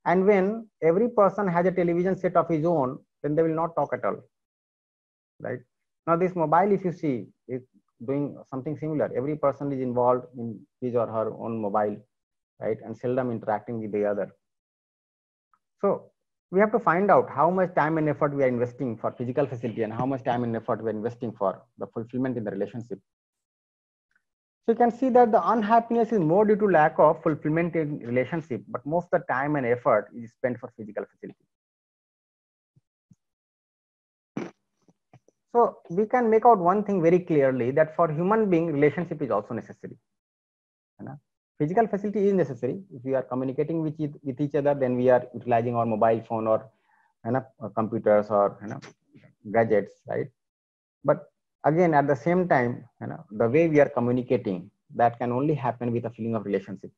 And when every person has a television set of his own, then they will not talk at all, right? Now this mobile, if you see, is doing something similar. Every person is involved in his or her own mobile, right? And seldom interacting with the other. So we have to find out how much time and effort we are investing for physical facility and how much time and effort we are investing for the fulfillment in the relationship. So you can see that the unhappiness is more due to lack of fulfillment in relationship, but most of the time and effort is spent for physical facility. So we can make out one thing very clearly, that for human being, relationship is also necessary. Physical facility is necessary. If we are communicating with each other, then we are utilizing our mobile phone or computers or gadgets, right? But again, at the same time, the way we are communicating that can only happen with a feeling of relationship.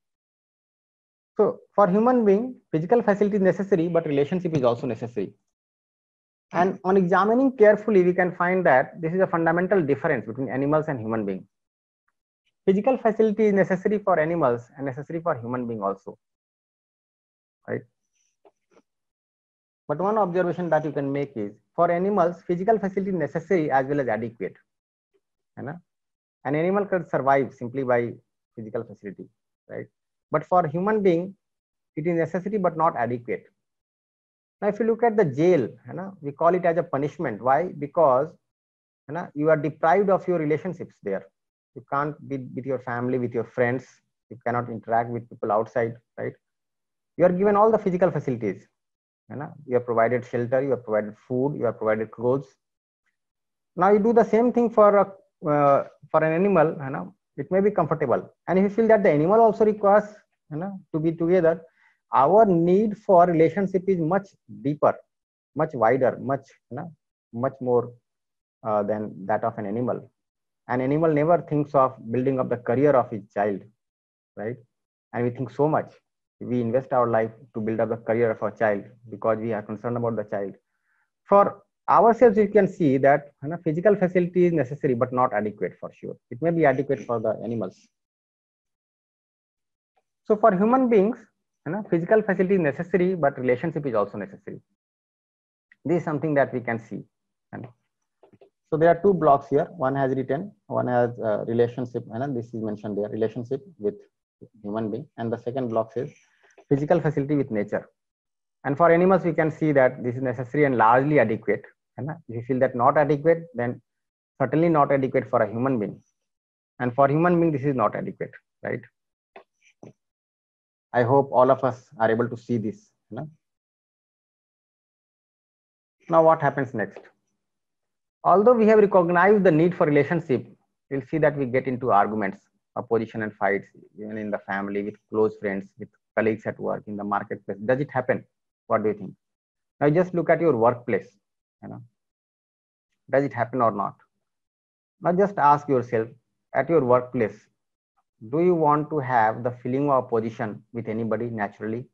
So for human being, physical facility is necessary, but relationship is also necessary. And on examining carefully, we can find that this is a fundamental difference between animals and human beings. Physical facility is necessary for animals and necessary for human being also, right? But one observation that you can make is, for animals, physical facility is necessary as well as adequate. An animal can survive simply by physical facility, right? But for human being, it is necessary but not adequate. Now, if you look at the jail, we call it as a punishment. Why? Because you are deprived of your relationships there. You can't be with your family, with your friends. You cannot interact with people outside, right? You are given all the physical facilities. You are provided shelter, you are provided food, you are provided clothes. Now you do the same thing for an animal. It may be comfortable, and if you feel that the animal also requires to be together, our need for relationship is much deeper, much wider, much more than that of an animal. An animal never thinks of building up the career of his child, right? And we think so much. We invest our life to build up the career of our child because we are concerned about the child. For ourselves, you can see that physical facility is necessary but not adequate for sure. It may be adequate for the animals. So for human beings, physical facility is necessary, but relationship is also necessary. This is something that we can see. So there are two blocks here. One has written, one has relationship, and this is mentioned there, relationship with human being. And the second block says physical facility with nature. And for animals, we can see that this is necessary and largely adequate. If you feel that not adequate, then certainly not adequate for a human being. And for human being, this is not adequate, right? I hope all of us are able to see this. Now what happens next? Although we have recognized the need for relationship, we'll see that we get into arguments, opposition and fights, even in the family, with close friends, with colleagues at work, in the marketplace. Does it happen? What do you think? Now just look at your workplace. Does it happen or not? Now just ask yourself, at your workplace, do you want to have the feeling of opposition with anybody naturally?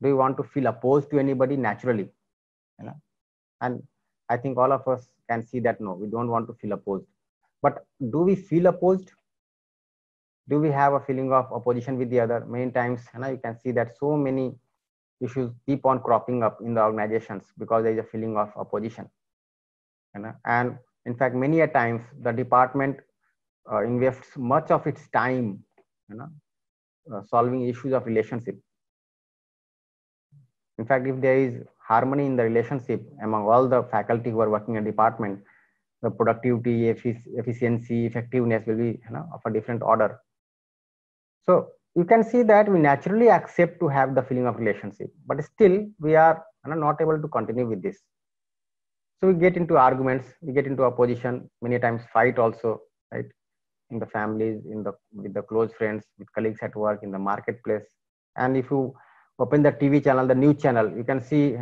Do you want to feel opposed to anybody naturally? And I think all of us can see that no, we don't want to feel opposed. But do we feel opposed? Do we have a feeling of opposition with the other? Many times, you can see that so many issues keep on cropping up in the organizations because there is a feeling of opposition. And in fact, many a times the department invests much of its time solving issues of relationship. In fact, if there is harmony in the relationship among all the faculty who are working in a department, the productivity, efficiency, effectiveness will be of a different order. So you can see that we naturally accept to have the feeling of relationship, but still we are not able to continue with this. So we get into arguments, we get into opposition, many times fight also, right? In the families, with the close friends, with colleagues at work, in the marketplace. And if you open the TV channel, the news channel, you can see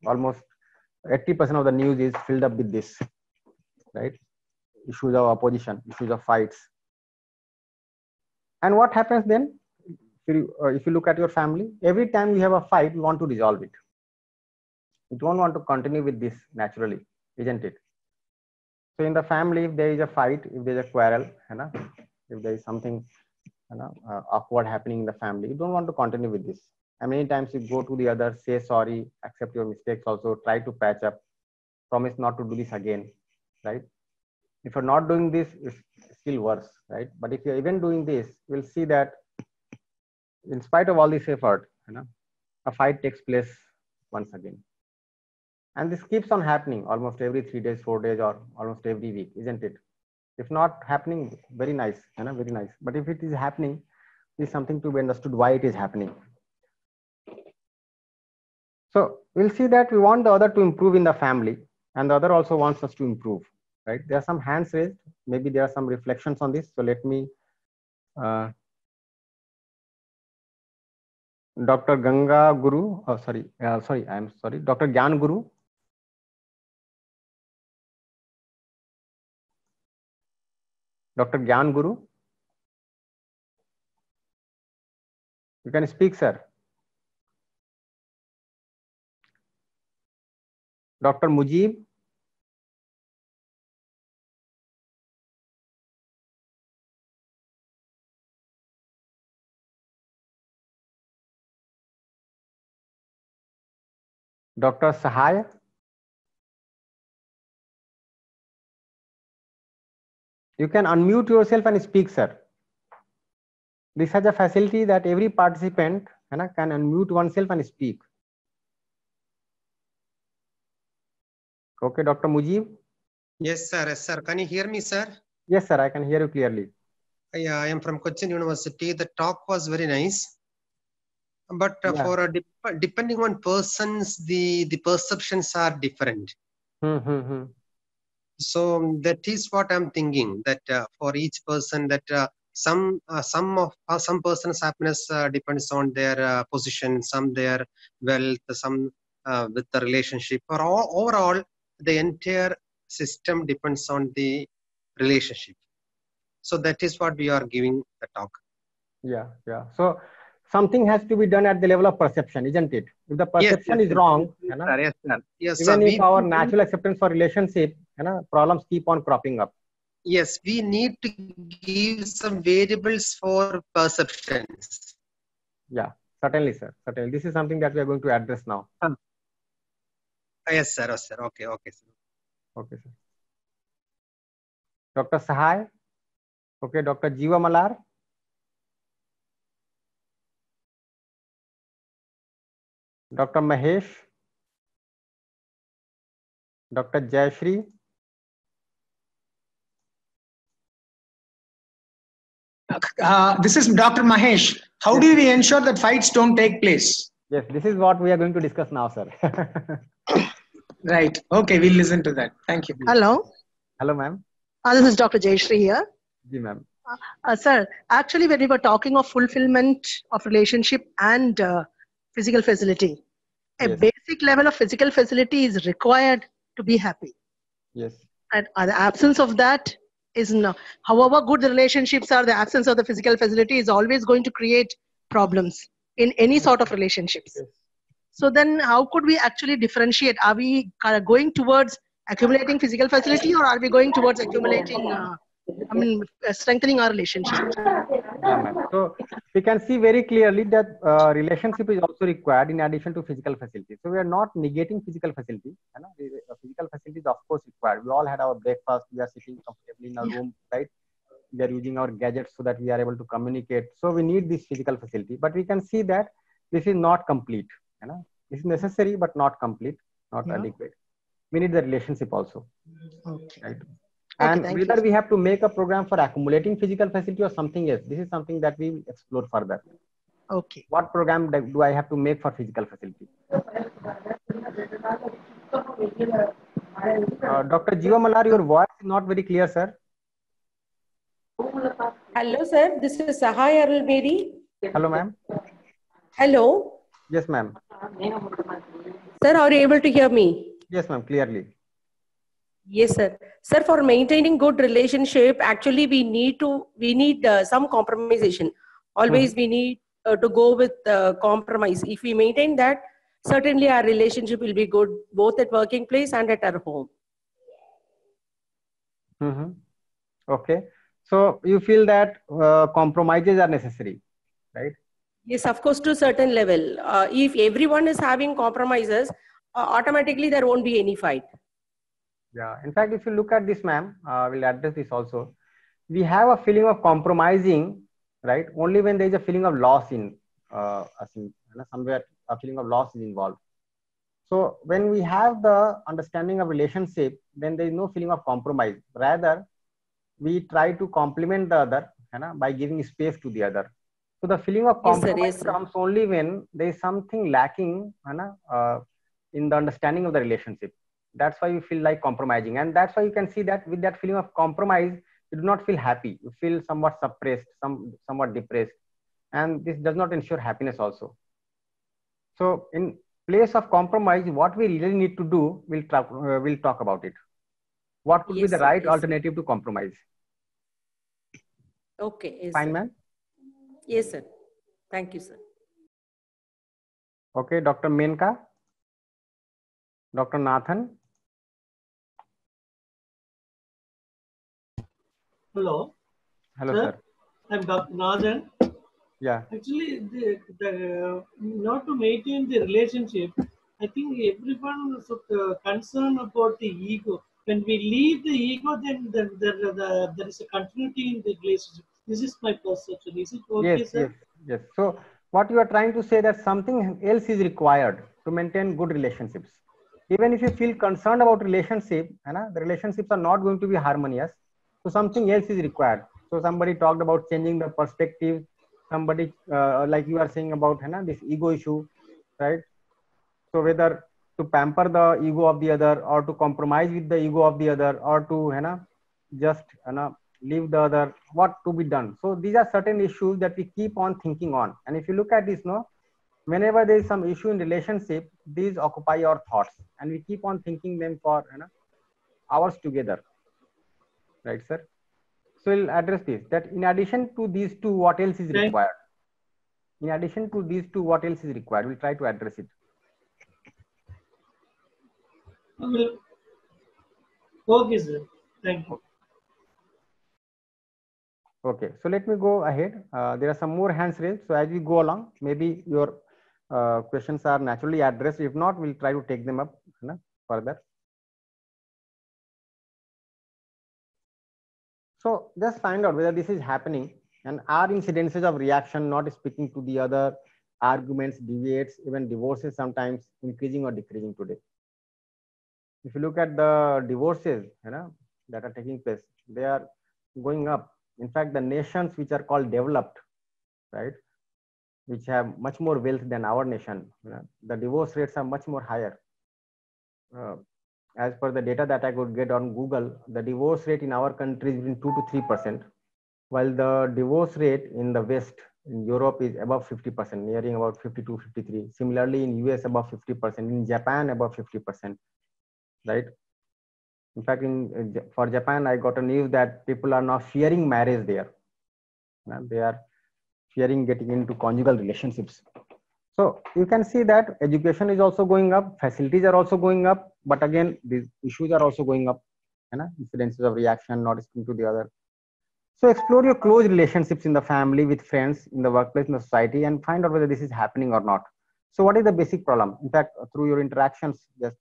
almost 80% of the news is filled up with this, right? Issues of opposition, issues of fights. And what happens then? If you look at your family, every time you have a fight, you want to resolve it. You don't want to continue with this naturally, isn't it? So in the family, if there is a fight, if there is a quarrel, if there is something awkward happening in the family, you don't want to continue with this. And many times you go to the other, say sorry, accept your mistakes also, try to patch up, promise not to do this again, right? If you're not doing this, it's still worse, right? But if you're even doing this, we'll see that in spite of all this effort, a fight takes place once again. And this keeps on happening almost every 3 days, 4 days, or almost every week, isn't it? If not happening, very nice, very nice. But if it is happening, it's something to be understood why it is happening. So we'll see that we want the other to improve in the family, and the other also wants us to improve, right? There are some hands raised. Maybe there are some reflections on this. So let me, Dr. Ganga Guru, Dr. Gyan Guru. Dr. Gyan Guru. You can speak, sir. Dr. Mujib. Dr. Sahai. You can unmute yourself and speak, sir. This has a facility that every participant can unmute oneself and speak. Okay, Dr. Mujib. Yes, sir. Yes, sir. Can you hear me, sir? Yes, sir. I can hear you clearly. Yeah, I am from Cochin University. The talk was very nice. But for depending on persons, the perceptions are different. So that is what I'm thinking, that for each person, that some person's happiness depends on their position, some their wealth, some with the relationship, or overall the entire system depends on the relationship. So that is what we are giving the talk. Yeah. So something has to be done at the level of perception, isn't it? If the perception is wrong, even if our natural acceptance for relationship, problems keep on cropping up. Yes, we need to give some variables for perceptions. Yeah, certainly, sir. Certainly. This is something that we are going to address now. Yes, sir. Yes, sir. Okay, sir. Okay, sir. Dr. Sahai. Okay, Dr. Jiva Malar. Dr. Mahesh. Dr. Jayashree. This is Dr. Mahesh. How do we ensure that fights don't take place? Yes, this is what we are going to discuss now, sir. Right. Okay, we'll listen to that. Thank you. Hello. Hello, ma'am. This is Dr. Jayashree here. Ji, ma'am. Sir, actually, when we were talking of fulfillment of relationship and physical facility, a basic level of physical facility is required to be happy. Yes. And the absence of that is no. However good the relationships are, the absence of the physical facility is always going to create problems in any sort of relationships. Yes. So then how could we actually differentiate? Are we going towards accumulating physical facility, or are we going towards accumulating, strengthening our relationship? Yeah, so we can see very clearly that relationship is also required in addition to physical facility. So we are not negating physical facility. Physical facility is of course required. We all had our breakfast. We are sitting comfortably in a room, right? We are using our gadgets so that we are able to communicate. So we need this physical facility. But we can see that this is not complete. This is necessary but not complete, not adequate. We need the relationship also. Okay. Right? And whether we have to make a program for accumulating physical facility or something else, this is something that we will explore further. Okay. What program do I have to make for physical facility? Dr. Jiva Malar, your voice is not very clear, sir. Hello, sir. This is Sahai Arulbedi. Hello, ma'am. Hello. Yes, ma'am. Sir, are you able to hear me? Yes, ma'am, clearly. Yes, sir. Sir, for maintaining good relationship, actually we need some compromisation. Always we need to go with compromise. If we maintain that, certainly our relationship will be good, both at working place and at our home. Okay. So you feel that compromises are necessary, right? Yes, of course, to a certain level. If everyone is having compromises, automatically there won't be any fight. Yeah. In fact, if you look at this, ma'am, we'll address this also. We have a feeling of compromising, right? Only when there is a feeling of loss in somewhere a feeling of loss is involved. So when we have the understanding of relationship, then there is no feeling of compromise. Rather, we try to complement the other by giving space to the other. So the feeling of compromise comes only when there is something lacking in the understanding of the relationship. That's why you feel like compromising. And that's why you can see that with that feeling of compromise, you do not feel happy. You feel somewhat suppressed, somewhat depressed. And this does not ensure happiness also. So in place of compromise, what we really need to do, we'll talk about it. What could be the right alternative to compromise? Okay. Yes, Fine, sir. ma'am? Yes, sir. Thank you, sir. Okay, Dr. Menka, Dr. Nathan. Hello. Hello, sir. I'm Dr. Nathan. Yeah. Actually, not to maintain the relationship, I think everyone should concern about the ego. When we leave the ego, then there is a continuity in the relationship. This is my perception. Is it okay, Yes, sir? yes, yes. So what you are trying to say that something else is required to maintain good relationships. Even if you feel concerned about relationship, the relationships are not going to be harmonious. So something else is required. So somebody talked about changing the perspective. Somebody like you are saying about this ego issue, right? So whether to pamper the ego of the other, or to compromise with the ego of the other, or to just leave the other, what to be done. So these are certain issues that we keep on thinking on. And if you look at this, whenever there is some issue in relationship, these occupy our thoughts, and we keep on thinking them for hours together, right, sir? So we'll address this, that in addition to these two, what else is required? In addition to these two, what else is required? We'll try to address it. Okay, sir. Thank you. Okay, so let me go ahead. There are some more hands raised. So as we go along, maybe your questions are naturally addressed. If not, we'll try to take them up further. So just find out whether this is happening, and are incidences of reaction, not speaking to the other, arguments, debates, even divorces sometimes increasing or decreasing today. If you look at the divorces that are taking place, they are going up. In fact, the nations which are called developed, right, which have much more wealth than our nation, the divorce rates are much more higher. As per the data that I could get on Google, the divorce rate in our country is between 2 to 3%, while the divorce rate in the West, in Europe, is above 50%, nearing about 52, 53. Similarly, in US, above 50%, in Japan, above 50%, right? In fact, for Japan, I got a news that people are now fearing marriage there. They are fearing getting into conjugal relationships. So you can see that education is also going up, facilities are also going up, but again, these issues are also going up, incidences of reaction, not speaking to the other. So explore your close relationships in the family, with friends, in the workplace, in the society, and find out whether this is happening or not. So what is the basic problem? In fact, through your interactions that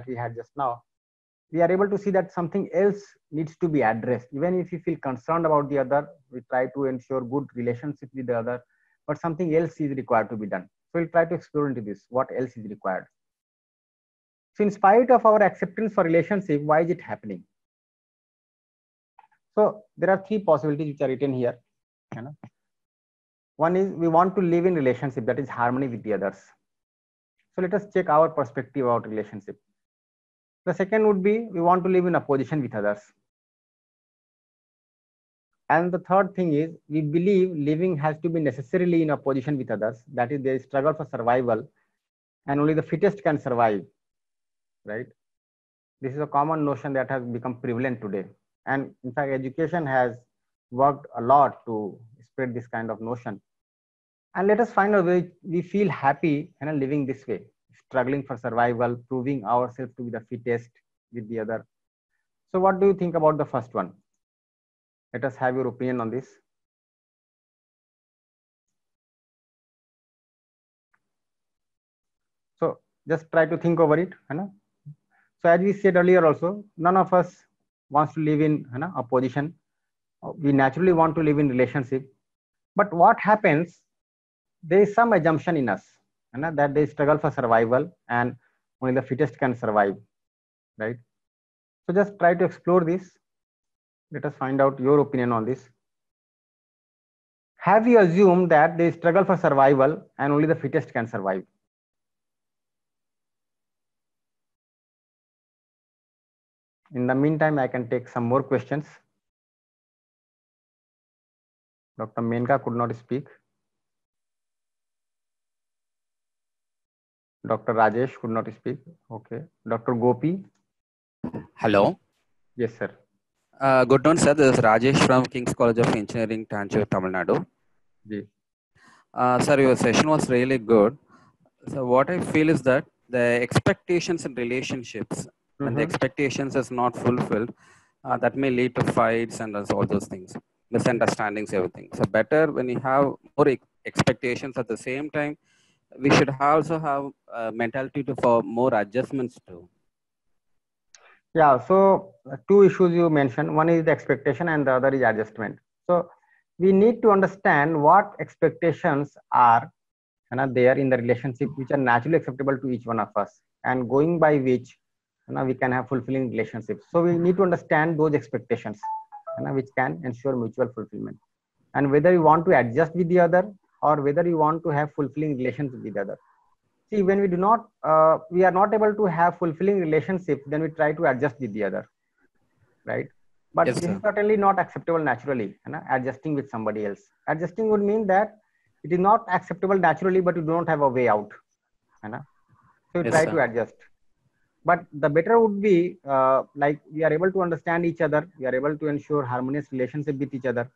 we had just now, we are able to see that something else needs to be addressed. Even if you feel concerned about the other, we try to ensure good relationship with the other, but something else is required to be done. So we'll try to explore into this, what else is required. So in spite of our acceptance for relationship, why is it happening? So there are three possibilities which are written here. One is we want to live in relationship, that is harmony with the others. So let us check our perspective about relationship. The second would be we want to live in opposition with others. And the third thing is we believe living has to be necessarily in opposition with others. That is, there is struggle for survival, and only the fittest can survive, right? This is a common notion that has become prevalent today. And in fact, education has worked a lot to spread this kind of notion. And let us find a way we feel happy living this way, struggling for survival, proving ourselves to be the fittest with the other. So what do you think about the first one? Let us have your opinion on this. So just try to think over it. So as we said earlier also, none of us wants to live in opposition. We naturally want to live in relationship. But what happens, there is some assumption in us that they struggle for survival and only the fittest can survive, right? So just try to explore this. Let us find out your opinion on this. Have you assumed that they struggle for survival and only the fittest can survive? In the meantime, I can take some more questions. Dr. Menka could not speak. Dr. Rajesh could not speak. Okay. Dr. Gopi. Hello. Yes, sir. Good noon, sir. This is Rajesh from King's College of Engineering, Tanjore, Tamil Nadu. Sir, your session was really good. So what I feel is that the expectations in relationships, when the expectations is not fulfilled, that may lead to fights and all those things, misunderstandings, everything. So better when you have more expectations at the same time, we should also have a mentality for more adjustments too. Yeah, so two issues you mentioned. One is the expectation and the other is adjustment. So we need to understand what expectations are there in the relationship which are naturally acceptable to each one of us, and going by which we can have fulfilling relationships. So we need to understand those expectations which can ensure mutual fulfillment, and whether you want to adjust with the other or whether you want to have fulfilling relations with the other. See, when we do not, we are not able to have fulfilling relationships, then we try to adjust with the other, right? But yes, this sir. is certainly not acceptable naturally. Adjusting with somebody else. Adjusting would mean that it is not acceptable naturally, but you do not have a way out. So you Yes, try sir. to adjust. But the better would be like we are able to understand each other. We are able to ensure harmonious relationship with each other,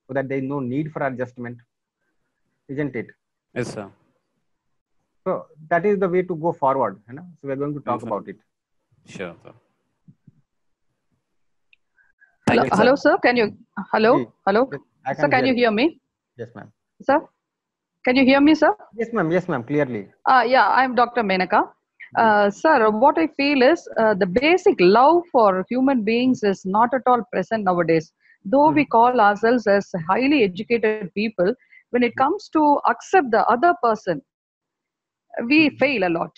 so that there is no need for adjustment, isn't it? Yes, sir. So that is the way to go forward. So we are going to talk about it. Sure, sir. Hello, Thank you, hello, sir. sir. Can you? Hello, hello. Yes, I Sir, can you hear me? Yes, ma'am. Sir, can you hear me, sir? Yes, ma'am. Yes, ma'am. Clearly. Yeah, I'm Dr. Menaka. Sir, what I feel is the basic love for human beings is not at all present nowadays. Though we call ourselves as highly educated people, when it comes to accept the other person, we fail a lot.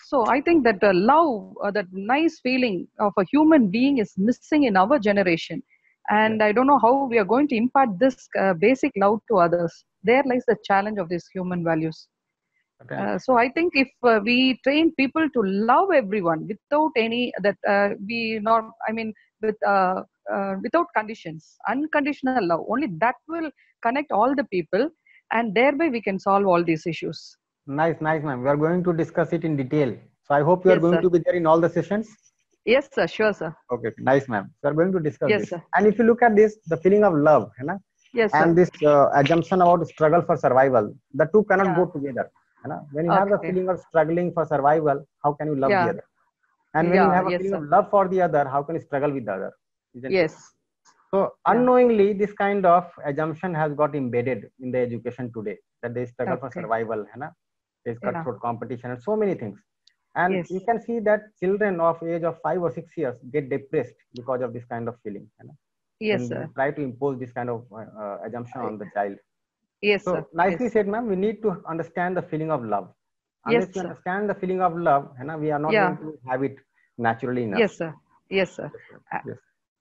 So I think that the love, that nice feeling of a human being is missing in our generation. And I don't know how we are going to impart this basic love to others. There lies the challenge of these human values. So I think if we train people to love everyone without any without conditions, unconditional love, only that will connect all the people, and thereby we can solve all these issues. Nice, ma'am. We are going to discuss it in detail. So I hope you are going to be there in all the sessions. Yes, sir. Sure, sir. Okay, nice, ma'am. So we are going to discuss Yes, this. sir. And if you look at this, the feeling of love, Yes, and sir. this assumption about struggle for survival, the two cannot go together. When you have the Okay. feeling of struggling for survival, how can you love the other? And when you have a yes, feeling sir. of love for the other, how can you struggle with the other? Isn't it? Yes. So unknowingly, this kind of assumption has got embedded in the education today, that there is struggle for Okay. survival, there is Yeah. cutthroat competition and so many things. And Yes. you can see that children of age of 5 or 6 years get depressed because of this kind of feeling. Yes, When sir. we try to impose this kind of assumption on the child. Yes, So sir. nicely Yes. said, ma'am. We need to understand the feeling of love. Yes, Unless we sir. understand the feeling of love, we are not Yeah. going to have it naturally enough. Yes, sir. Yes, sir. Yes.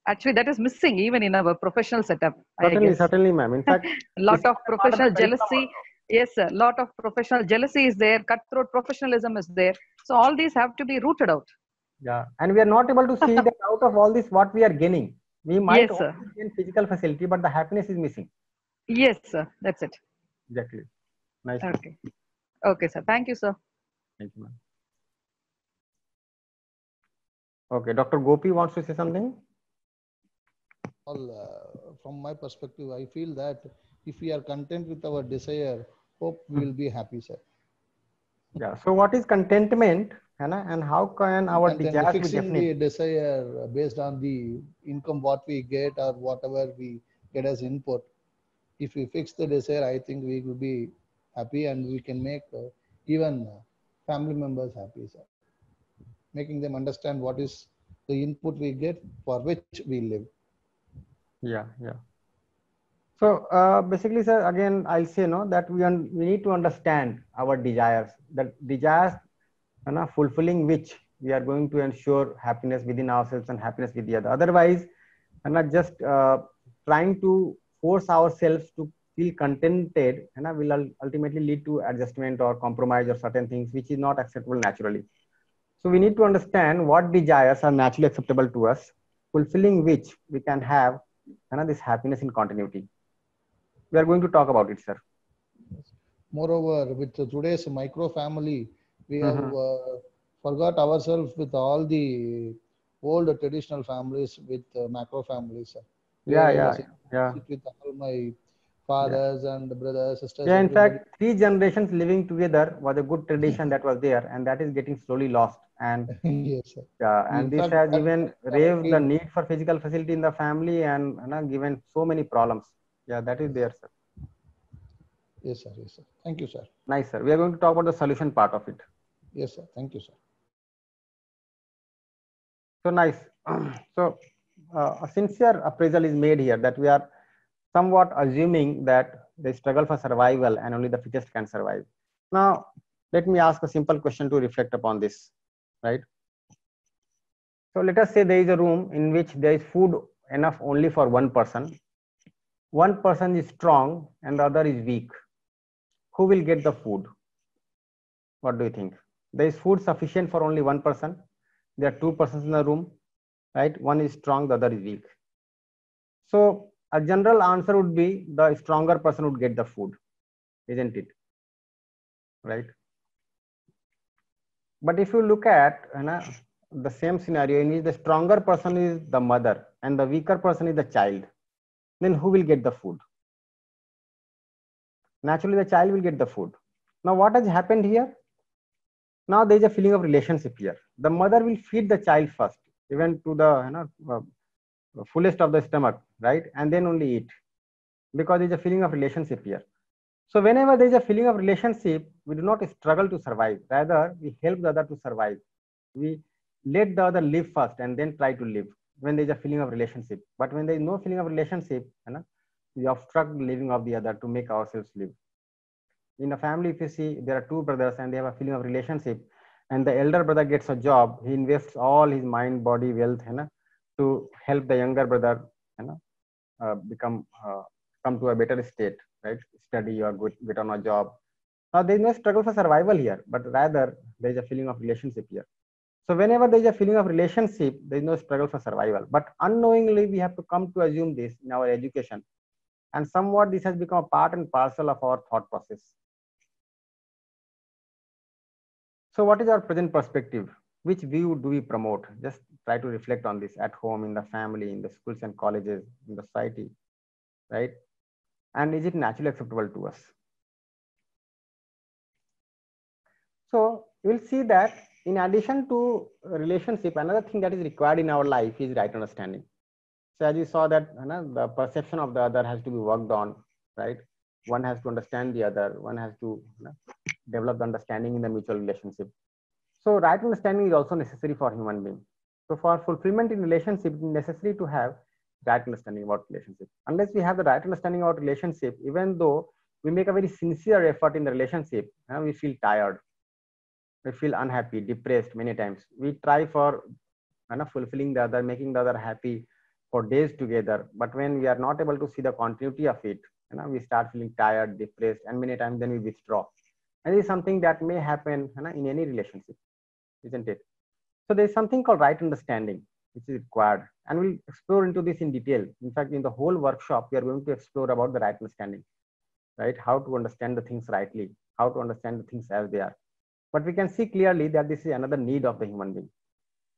Actually, that is missing even in our professional setup. Certainly, I guess. certainly, ma'am. In fact, A lot this of is part professional the curriculum jealousy. also. Yes, sir. Lot of professional jealousy is there. Cutthroat professionalism is there. So all these have to be rooted out. Yeah, and we are not able to see that out of all this, what we are gaining. We might Yes, sir. only gain physical facility, but the happiness is missing. Yes, sir. That's it. Exactly. Nice. Okay. Okay, sir. Thank you, sir. Thank you, ma'am. Okay, Dr. Gopi wants to say something. From my perspective, I feel that if we are content with our desire, hope we will be happy, sir. Yeah. So, what is contentment, and how can our And then desires be fixing the definite? desire based on the income what we get or whatever we get as input. If we fix the desire, I think we will be happy, and we can make even family members happy, sir. Making them understand what is the input we get for which we live. Yeah, yeah. So basically, sir, again, I'll say that we need to understand our desires. That desires, fulfilling which we are going to ensure happiness within ourselves and happiness with the other. Otherwise, not just trying to force ourselves to feel contented, will ultimately lead to adjustment or compromise or certain things which is not acceptable naturally. So we need to understand what desires are naturally acceptable to us, fulfilling which we can have this happiness in continuity. We are going to talk about it, sir. Moreover, with today's micro family, we have forgot ourselves with all the old traditional families with macro families. Yeah. Sit with all my fathers and brothers, sisters. Yeah, in fact, 3 generations living together was a good tradition that was there, and that is getting slowly lost. And yes, sir. and this has even raised the need for physical facility in the family, and given so many problems. Yeah, that is there, sir. Yes, sir. Yes, sir. Thank you, sir. Nice, sir. We are going to talk about the solution part of it. Yes, sir. Thank you, sir. So nice. So a sincere appraisal is made here that we are somewhat assuming that they struggle for survival and only the fittest can survive. Now, let me ask a simple question to reflect upon this, right? So let us say there is a room in which there is food enough only for one person. One person is strong and the other is weak. Who will get the food? What do you think? There is food sufficient for only one person. There are 2 persons in the room, right? One is strong, the other is weak. So a general answer would be the stronger person would get the food, isn't it? Right? But if you look at the same scenario in which the stronger person is the mother and the weaker person is the child, then who will get the food? Naturally, the child will get the food. Now, what has happened here? Now there is a feeling of relationship here. The mother will feed the child first, even to the fullest of the stomach, right? And then only eat, because there is a feeling of relationship here. So whenever there is a feeling of relationship, we do not struggle to survive. Rather, we help the other to survive. We let the other live first and then try to live when there is a feeling of relationship. But when there is no feeling of relationship, we obstruct the living of the other to make ourselves live. In a family, if you see, there are 2 brothers and they have a feeling of relationship, and the elder brother gets a job, he invests all his mind, body, wealth to help the younger brother come to a better state, right? Study or get on a job. Now there is no struggle for survival here, but rather there is a feeling of relationship here. So whenever there is a feeling of relationship, there is no struggle for survival. But unknowingly, we have to come to assume this in our education, and somewhat this has become a part and parcel of our thought process. So what is our present perspective? Which view do we promote? Just try to reflect on this at home, in the family, in the schools and colleges, in the society, right? And is it naturally acceptable to us? So we'll see that in addition to relationship, another thing that is required in our life is right understanding. So as you saw that the perception of the other has to be worked on, right? One has to understand the other. One has to develop the understanding in the mutual relationship. So right understanding is also necessary for human being. So for fulfillment in relationship, it's necessary to have right understanding about relationship. Unless we have the right understanding about relationship, even though we make a very sincere effort in the relationship, we feel tired. We feel unhappy, depressed many times. We try for fulfilling the other, making the other happy for days together. But when we are not able to see the continuity of it, we start feeling tired, depressed, and many times then we withdraw. And this is something that may happen in any relationship, isn't it? So there is something called right understanding, which is required. And we'll explore into this in detail. In fact, in the whole workshop, we are going to explore about the right understanding, right? How to understand the things rightly, how to understand the things as they are. But we can see clearly that this is another need of the human being.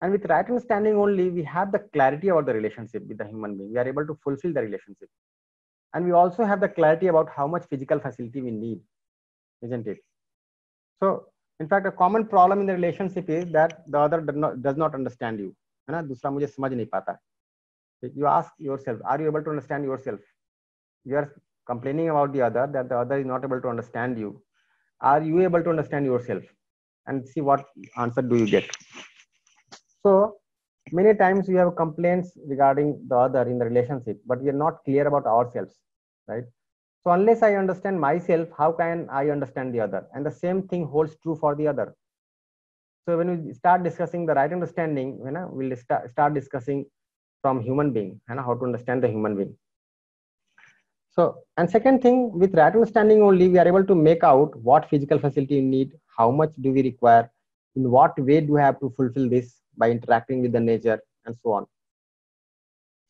And with right understanding only, we have the clarity about the relationship with the human being. We are able to fulfill the relationship. And we also have the clarity about how much physical facility we need, isn't it? So, in fact, a common problem in the relationship is that the other does not understand you. दूसरा मुझे समझ नहीं पाता. You ask yourself, are you able to understand yourself? You are complaining about the other, that the other is not able to understand you. Are you able to understand yourself? And see what answer do you get. So many times we have complaints regarding the other in the relationship, but we are not clear about ourselves, right? So unless I understand myself, how can I understand the other? And the same thing holds true for the other. So when we start discussing the right understanding, we'll start discussing from human being, how to understand the human being. So, and second thing, with right understanding only, we are able to make out what physical facility we need, how much do we require, in what way do we have to fulfill this by interacting with the nature, and so on.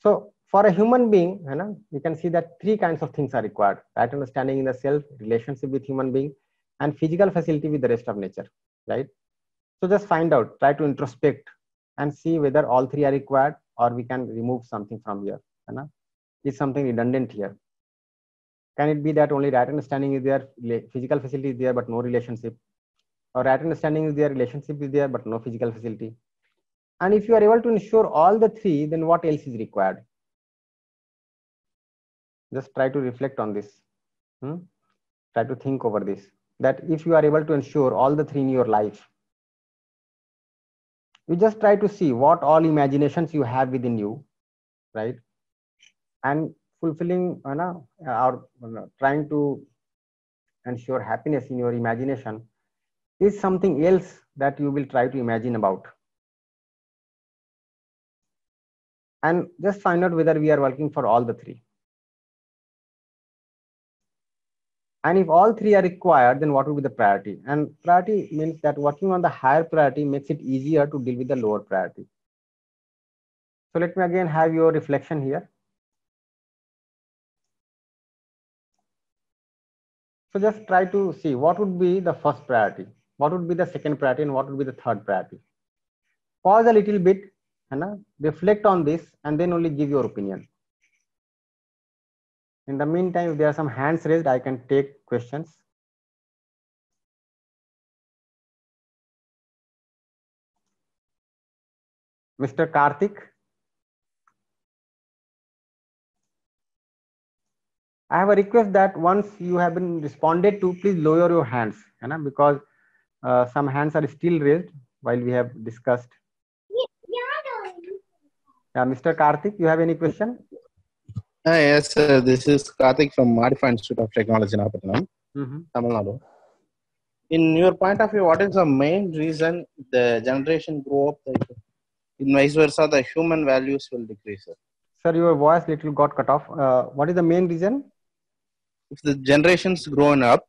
So for a human being, we can see that 3 kinds of things are required: right understanding in the self, relationship with human being, and physical facility with the rest of nature, right? So just find out, try to introspect and see whether all three are required or we can remove something from here. Is something redundant here? Can it be that only right understanding is there, physical facility is there, but no relationship? Or right understanding is there, relationship is there, but no physical facility? And if you are able to ensure all the three, then what else is required? Just try to reflect on this. Try to think over this. That if you are able to ensure all the three in your life, you just try to see what all imaginations you have within you, right? And fulfilling, or trying to ensure happiness in your imagination is something else that you will try to imagine about. And just find out whether we are working for all the three. And if all three are required, then what will be the priority? And priority means that working on the higher priority makes it easier to deal with the lower priority. So let me again have your reflection here. So just try to see what would be the first priority, what would be the second priority, and what would be the third priority. Pause a little bit, reflect on this, and then only give your opinion. In the meantime, if there are some hands raised, I can take questions. Mr. Karthik. I have a request that once you have been responded to, please lower your hands, because some hands are still raised while we have discussed. Yeah, Mr. Karthik, you have any question? Yes, sir. This is Karthik from Modified Institute of Technology, Nagapattinam, Tamil Nadu. In your point of view, what is the main reason the generation grow up, in vice versa, the human values will decrease? Sir, your voice little got cut off. What is the main reason? If the generations grown up,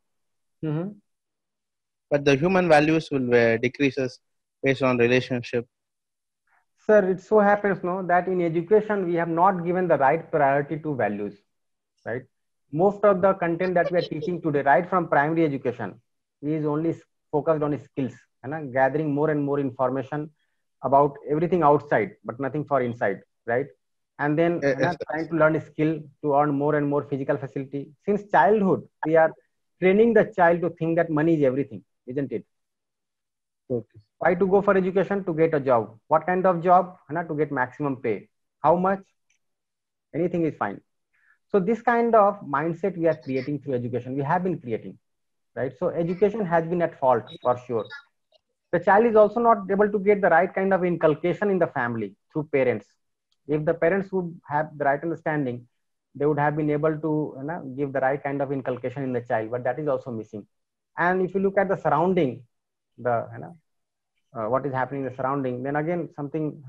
but the human values will decreases based on relationship. Sir, it so happens that in education, we have not given the right priority to values, right? Most of the content that we are teaching today, right from primary education, is only focused on skills, gathering more and more information about everything outside, but nothing for inside, right? And then trying to learn a skill to earn more and more physical facility. Since childhood, we are training the child to think that money is everything, isn't it? Okay. Why to go for education? To get a job. What kind of job? To get maximum pay. How much? Anything is fine. So this kind of mindset we are creating through education. We have been creating, right? So education has been at fault for sure. The child is also not able to get the right kind of inculcation in the family through parents. If the parents would have the right understanding, they would have been able to give the right kind of inculcation in the child, but that is also missing. And if you look at the surrounding, what is happening in the surrounding, then again something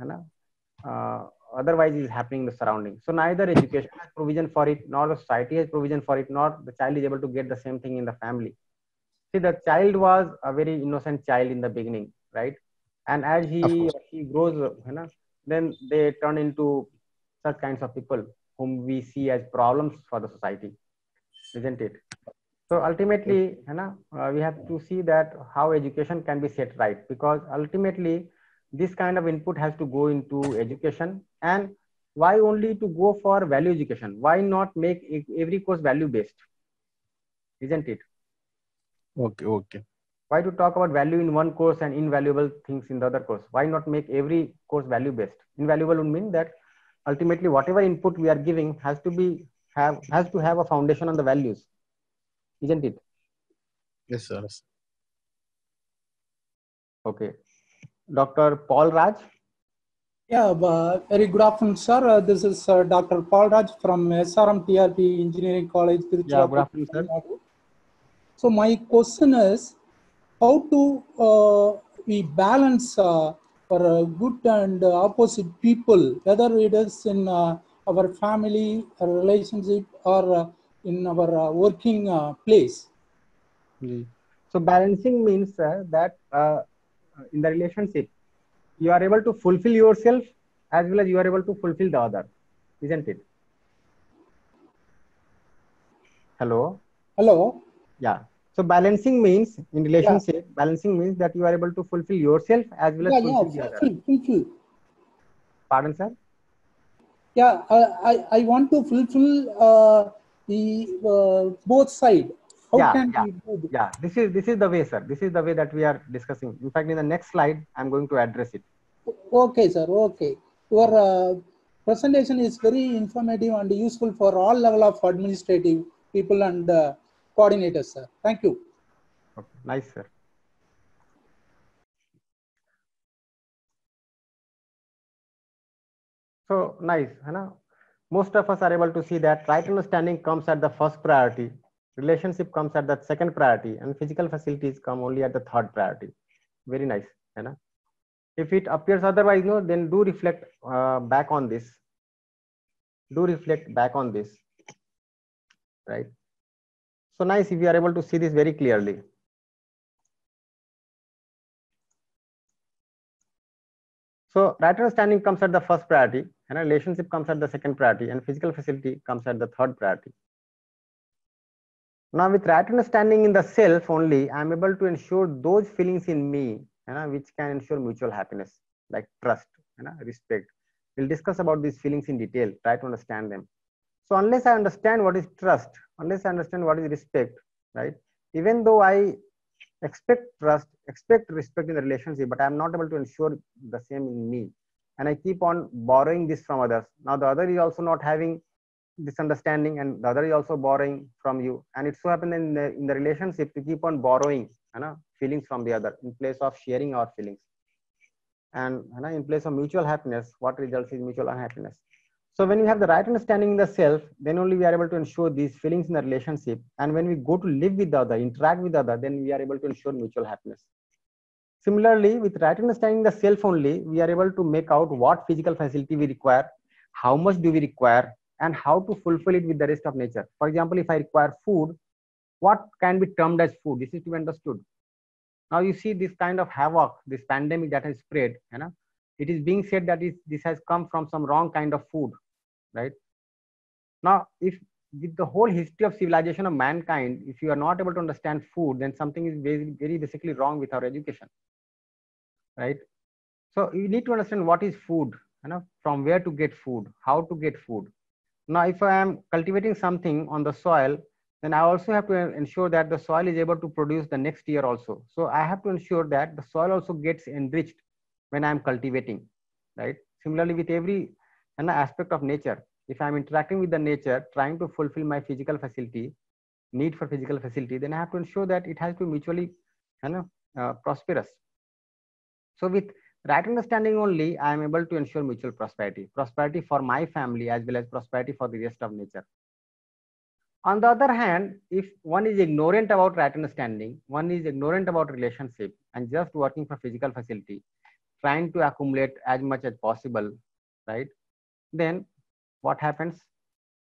otherwise is happening in the surrounding. So neither education has provision for it, nor the society has provision for it, nor the child is able to get the same thing in the family. See, the child was a very innocent child in the beginning, right? And as he grows, then they turn into such kinds of people whom we see as problems for the society, isn't it? So ultimately, we have to see that how education can be set right, because ultimately this kind of input has to go into education. And why only to go for value education? Why not make every course value based? Isn't it? Okay. Why to talk about value in one course and invaluable things in the other course? Why not make every course value based? Invaluable would mean that ultimately whatever input we are giving has to have a foundation on the values. Isn't it? Yes, sir. Okay. Dr. Paul Raj. Yeah, very good afternoon, sir. This is Dr. Paul Raj from SRM TRP Engineering College. Yeah, good afternoon, sir. So my question is, how to we balance for good and opposite people, whether it is in our family, a relationship, or in our working place? So balancing means that in the relationship, you are able to fulfill yourself as well as you are able to fulfill the other, isn't it? Hello? Hello? Yeah. So balancing means, in relationship, balancing means that you are able to fulfill yourself as well as fulfill the other. Fulfill. Pardon, sir? Yeah, I want to fulfill both sides. How can we do this? Yeah, this is the way, sir. This is the way that we are discussing. In fact, in the next slide, I'm going to address it. Okay, sir. Okay. Your presentation is very informative and useful for all level of administrative people and coordinators, sir. Thank you. Okay. Nice, sir. So nice, most of us are able to see that right understanding comes at the first priority, relationship comes at the second priority, and physical facilities come only at the third priority. Very nice. If it appears otherwise, no, then do reflect back on this. Do reflect back on this, right? So nice if you are able to see this very clearly. So right understanding comes at the first priority, and relationship comes at the second priority, and physical facility comes at the third priority. Now with right understanding in the self only, I am able to ensure those feelings in me which can ensure mutual happiness, like trust, respect. We'll discuss about these feelings in detail, try to understand them. So unless I understand what is trust, unless I understand what is respect, right? Even though I expect trust, expect respect in the relationship, but I'm not able to ensure the same in me. And I keep on borrowing this from others. Now the other is also not having this understanding, and the other is also borrowing from you. And it so happens in the relationship to keep on borrowing feelings from the other in place of sharing our feelings. And in place of mutual happiness, what results is mutual unhappiness. So when we have the right understanding in the self, then only we are able to ensure these feelings in the relationship. And when we go to live with the other, interact with the other, then we are able to ensure mutual happiness. Similarly, with right understanding the self only, we are able to make out what physical facility we require, how much do we require, and how to fulfill it with the rest of nature. For example, if I require food, what can be termed as food? This is to be understood. Now you see this kind of havoc, this pandemic that has spread, it is being said that this has come from some wrong kind of food, right? Now, if with the whole history of civilization of mankind, if you are not able to understand food, then something is very, very basically wrong with our education, right? So you need to understand what is food, from where to get food, how to get food. Now, if I am cultivating something on the soil, then I also have to ensure that the soil is able to produce the next year also. So I have to ensure that the soil also gets enriched when I am cultivating, right? Similarly, with every aspect of nature, if I am interacting with the nature, trying to fulfill my physical facility, need for physical facility, then I have to ensure that it has to be mutually prosperous. So with right understanding only, I am able to ensure mutual prosperity, prosperity for my family as well as prosperity for the rest of nature. On the other hand, if one is ignorant about right understanding, one is ignorant about relationship and just working for physical facility, trying to accumulate as much as possible, right? Then what happens?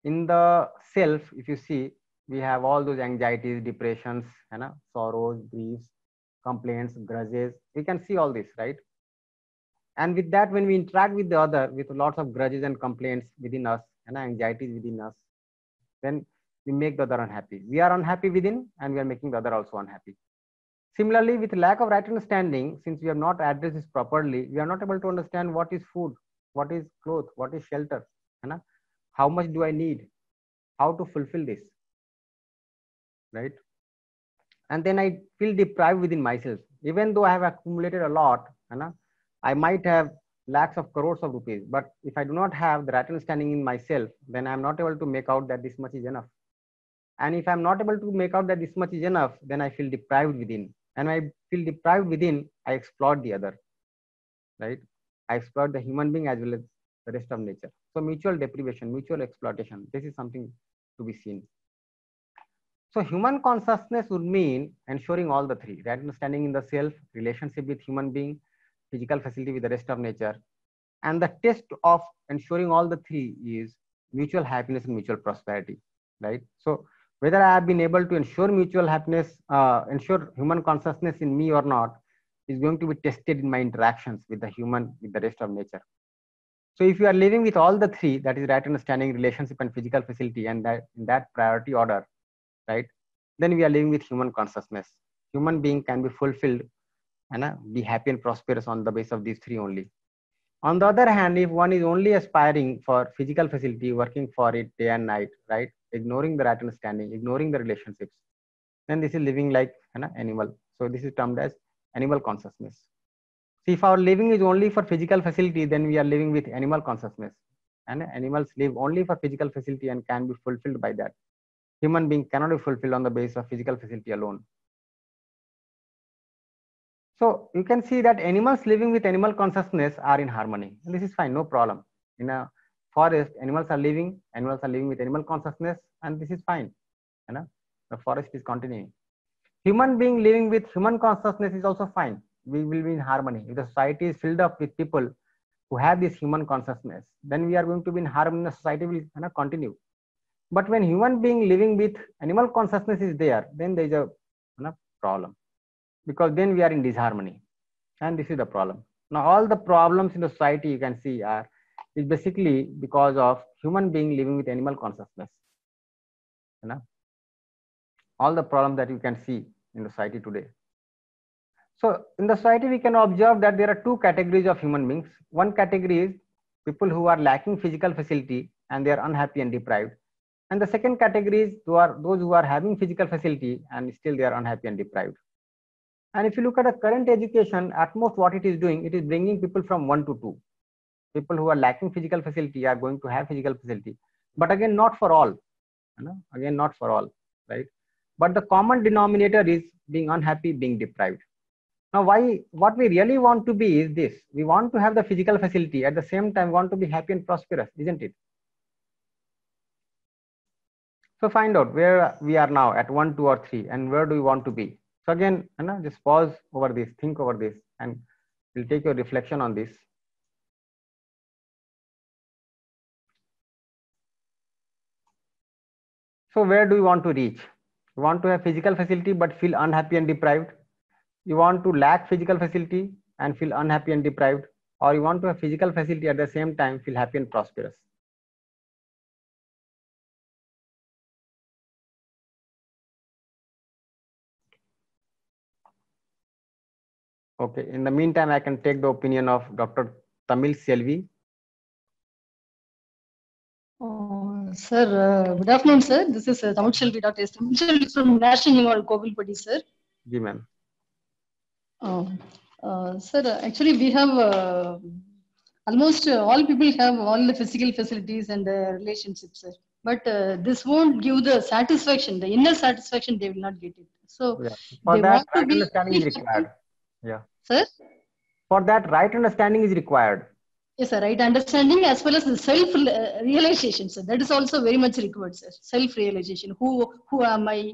In the self, if you see, we have all those anxieties, depressions, sorrows, griefs, complaints, grudges. We can see all this, right? And with that, when we interact with the other, with lots of grudges and complaints within us, anxieties within us, then we make the other unhappy. We are unhappy within, and we are making the other also unhappy. Similarly, with lack of right understanding, since we have not addressed this properly, we are not able to understand what is food, what is clothes, what is shelter, how much do I need, how to fulfill this, right? And then I feel deprived within myself. Even though I have accumulated a lot, I might have lakhs of crores of rupees, but if I do not have the right understanding in myself, then I'm not able to make out that this much is enough. And if I'm not able to make out that this much is enough, then I feel deprived within. And when I feel deprived within, I exploit the other, right? I exploit the human being as well as the rest of nature. So mutual deprivation, mutual exploitation, this is something to be seen. So human consciousness would mean ensuring all the three, right? Understanding in the self, relationship with human being, physical facility with the rest of nature. And the test of ensuring all the three is mutual happiness and mutual prosperity, right? So whether I have been able to ensure mutual happiness, ensure human consciousness in me or not, is going to be tested in my interactions with the human, with the rest of nature. So if you are living with all the three, that is right understanding, relationship and physical facility, and that in that priority order, right, then we are living with human consciousness. Human being can be fulfilled and be happy and prosperous on the basis of these three only. On the other hand, if one is only aspiring for physical facility, working for it day and night, right, ignoring the right understanding, ignoring the relationships, then this is living like an animal. So this is termed as animal consciousness. See, if our living is only for physical facility, then we are living with animal consciousness. And animals live only for physical facility and can be fulfilled by that. Human being cannot be fulfilled on the basis of physical facility alone. So you can see that animals living with animal consciousness are in harmony. And this is fine, no problem. In a forest, animals are living with animal consciousness, and this is fine. You know, the forest is continuing. Human being living with human consciousness is also fine. We will be in harmony. If the society is filled up with people who have this human consciousness, then we are going to be in harmony. The society will continue. But when human being living with animal consciousness is there, then there is a problem, because then we are in disharmony, and this is the problem. Now all the problems in the society you can see is basically because of human being living with animal consciousness. All the problems that you can see in the society today. So in the society we can observe that there are two categories of human beings. One category is people who are lacking physical facility and they are unhappy and deprived. And the second category is those who are having physical facility and still they are unhappy and deprived. And if you look at the current education, at most what it is doing, it is bringing people from 1 to 2. People who are lacking physical facility are going to have physical facility, but again not for all. Again not for all, right? But the common denominator is being unhappy, being deprived. Now what we really want to be is this: we want to have the physical facility, at the same time want to be happy and prosperous, isn't it? So find out where we are now at 1, 2 or 3, and where do we want to be. So again, just pause over this, think over this, and we'll take your reflection on this. So where do you want to reach? You want to have physical facility but feel unhappy and deprived? You want to lack physical facility and feel unhappy and deprived? Or you want to have physical facility at the same time feel happy and prosperous? Okay, in the meantime, I can take the opinion of Dr. Tamil Selvi. Sir, good afternoon, sir. This is Tamil Selvi, Dr. S. Tamil Selvi from National University, Kovilpady, sir. Ji, ma'am. Sir, actually, we have almost all people have all the physical facilities and the relationships, sir. But this won't give the satisfaction, the inner satisfaction, they will not get it. So, yeah. For that, right understanding is required. Yeah. Sir? For that, right understanding is required. Yes, sir. Right understanding as well as the self-realization, sir. That is also very much required, sir. Self-realization. Who am I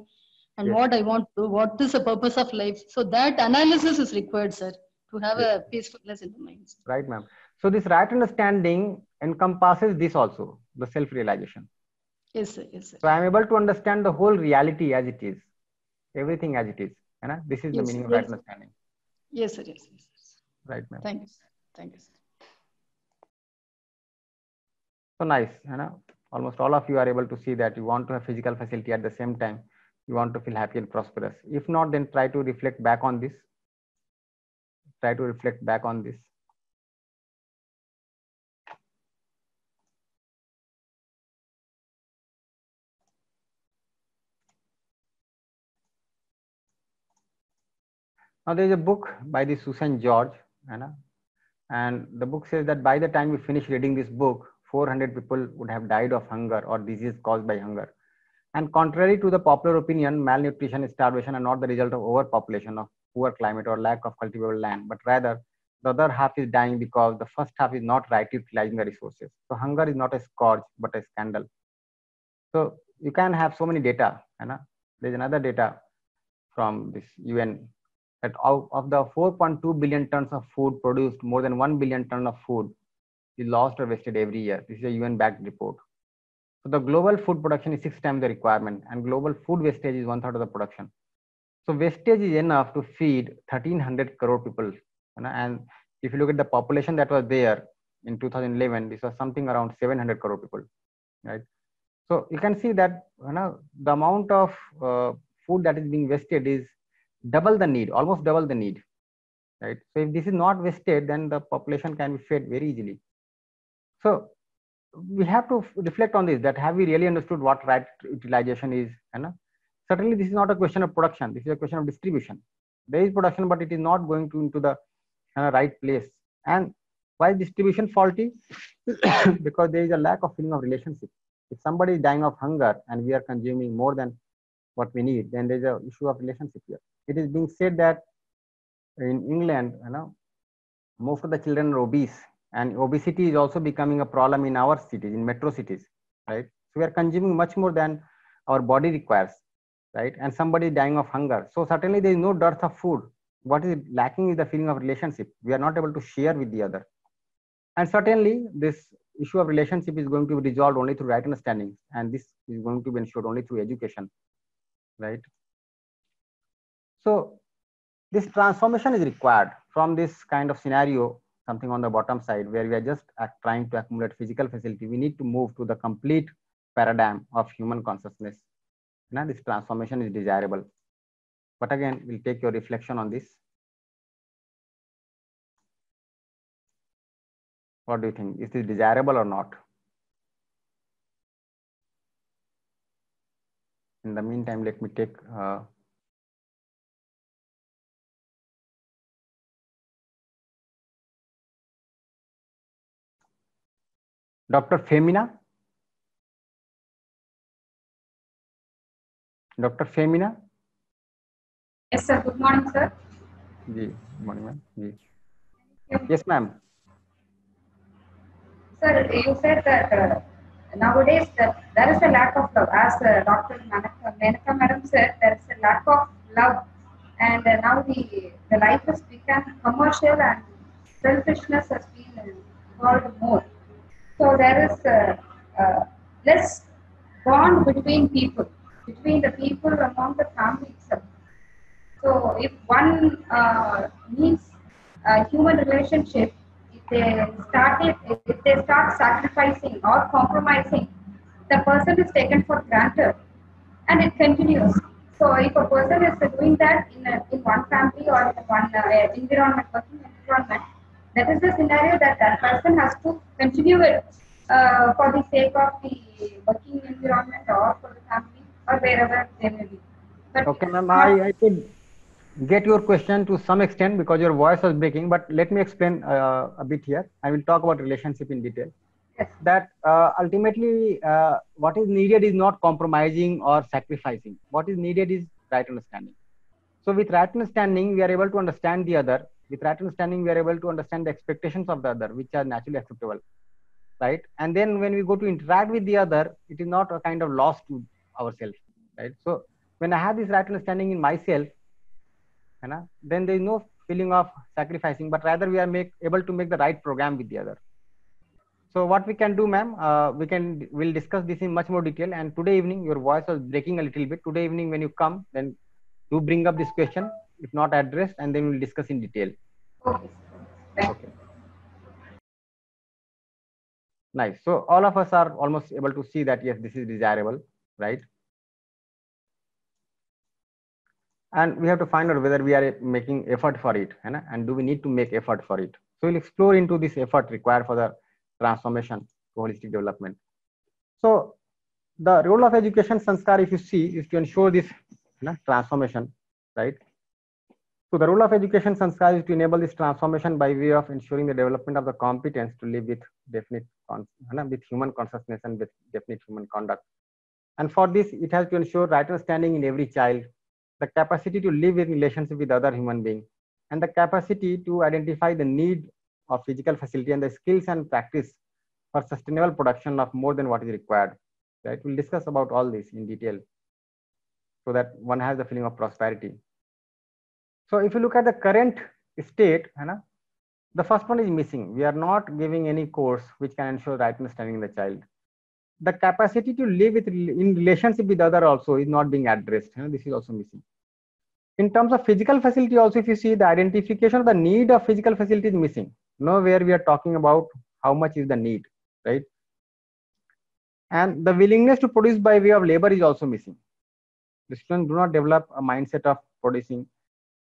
and yes, what I want to do? What is the purpose of life? So that analysis is required, sir, to have a peacefulness in the mind. Sir. Right, ma'am. So this right understanding encompasses this also, the self-realization. Yes, sir. Yes, sir. So I am able to understand the whole reality as it is. Everything as it is. This is the meaning of right understanding. Yes, sir. Yes, yes. Right, ma'am. Thank you. Thank you, sir. So nice. Almost all of you are able to see that you want to have physical facility at the same time. You want to feel happy and prosperous. If not, then try to reflect back on this. Try to reflect back on this. Now there is a book by the Susan George, and the book says that by the time we finish reading this book, 400 people would have died of hunger or disease caused by hunger. And contrary to the popular opinion, malnutrition, starvation are not the result of overpopulation, of poor climate or lack of cultivable land, but rather the other half is dying because the first half is not rightly utilizing the resources. So hunger is not a scourge, but a scandal. So you can have so many data. There's another data from this UN that out of the 4.2 billion tons of food produced, more than 1 billion tons of food is lost or wasted every year. This is a UN-backed report. So the global food production is 6 times the requirement, and global food wastage is 1/3 of the production. So wastage is enough to feed 1,300 crore people. And if you look at the population that was there in 2011, this was something around 700 crore people, right? So you can see that the amount of food that is being wasted is double the need, almost double the need. right? So if this is not vested, then the population can be fed very easily. So we have to reflect on this, that have we really understood what right utilization is? Certainly this is not a question of production, this is a question of distribution. There is production, but it is not going into the right place. And why is distribution faulty? Because there is a lack of feeling of relationship. If somebody is dying of hunger and we are consuming more than what we need, then there is an issue of relationship here. It is being said that in England, most of the children are obese, and obesity is also becoming a problem in our cities, in metro cities, right? So we are consuming much more than our body requires, right? And somebody is dying of hunger. So certainly there is no dearth of food. What is lacking is the feeling of relationship. We are not able to share with the other. And certainly this issue of relationship is going to be resolved only through right understanding. And this is going to be ensured only through education, right? So this transformation is required from this kind of scenario, something on the bottom side, where we are just trying to accumulate physical facility. We need to move to the complete paradigm of human consciousness. Now, this transformation is desirable. But again, we'll take your reflection on this. What do you think? Is this desirable or not? In the meantime, let me take Dr. Femina. Dr. Femina. Yes, sir. Good morning, sir. Good morning, ma'am. Yes, ma'am. Sir, you said that nowadays there is a lack of love. As Dr. Menaka madam said, there is a lack of love, and now the life has become commercial and selfishness has been involved more. So there is less bond between people, between the people among the family itself. So if one needs a human relationship, if they start sacrificing or compromising, the person is taken for granted, and it continues. So if a person is doing that in one family or in one environment, working environment, that is the scenario that person has to continue it for the sake of the working environment or for the family or wherever they may be. But okay, ma'am, I could get your question to some extent because your voice was breaking, but let me explain a bit here. I will talk about relationship in detail. Yes. That ultimately what is needed is not compromising or sacrificing. What is needed is right understanding. So with right understanding, we are able to understand the other. With right understanding, we are able to understand the expectations of the other, which are naturally acceptable, right? And then when we go to interact with the other, it is not a kind of loss to ourselves, right? So when I have this right understanding in myself, then there is no feeling of sacrificing, but rather we are able to make the right program with the other. So what we can do, ma'am, we'll discuss this in much more detail. And today evening, your voice was breaking a little bit. Today evening, when you come, then do bring up this question, if not addressed, and then we'll discuss in detail. Okay. Nice. So all of us are almost able to see that yes, this is desirable, right? And we have to find out whether we are making effort for it, and do we need to make effort for it. So we'll explore into this effort required for the transformation to holistic development. So the role of education sanskar, if you see, is to ensure this transformation, right? So the role of education sanskar is to enable this transformation by way of ensuring the development of the competence to live with definite with human consciousness and with definite human conduct. And for this, it has to ensure right understanding in every child, the capacity to live in relationship with other human beings, and the capacity to identify the need of physical facility and the skills and practice for sustainable production of more than what is required. Right? We'll discuss about all this in detail so that one has the feeling of prosperity. So if you look at the current state, the first one is missing. We are not giving any course which can ensure right understanding in the child. The capacity to live in relationship with other also is not being addressed. This is also missing. In terms of physical facility also, if you see, the identification of the need of physical facility is missing. Nowhere we are talking about how much is the need, right? And the willingness to produce by way of labor is also missing. The students do not develop a mindset of producing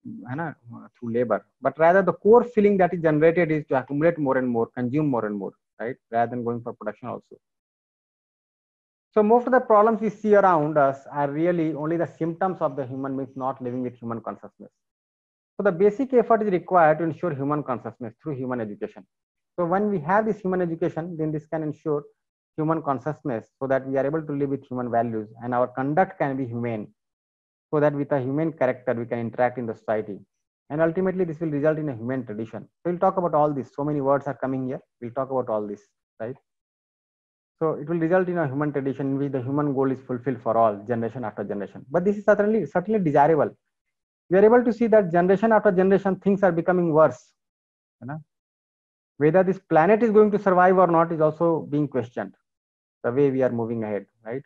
through labor, but rather the core feeling that is generated is to accumulate more and more, consume more and more, right? Rather than going for production also. So most of the problems we see around us are really only the symptoms of the human beings not living with human consciousness. So the basic effort is required to ensure human consciousness through human education. So when we have this human education, then this can ensure human consciousness so that we are able to live with human values and our conduct can be humane, so that with a human character we can interact in the society. And ultimately this will result in a human tradition. So we'll talk about all this. So many words are coming here. We'll talk about all this, right? So it will result in a human tradition in which the human goal is fulfilled for all, generation after generation. But this is certainly desirable. We are able to see that generation after generation things are becoming worse. Whether this planet is going to survive or not is also being questioned, the way we are moving ahead, right?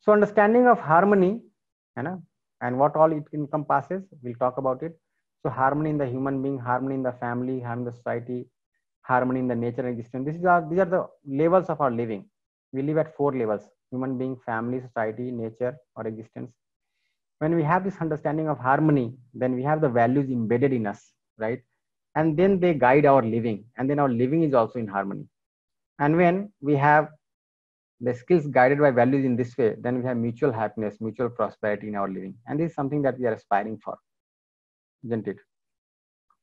So understanding of harmony, and what all it encompasses, we'll talk about it. So harmony in the human being, harmony in the family, harmony in the society, harmony in the nature and existence. These are the levels of our living. We live at 4 levels: human being, family, society, nature, or existence. When we have this understanding of harmony, then we have the values embedded in us, right? And then they guide our living, and then our living is also in harmony. And when we have the skills guided by values in this way, then we have mutual happiness, mutual prosperity in our living. And this is something that we are aspiring for, isn't it?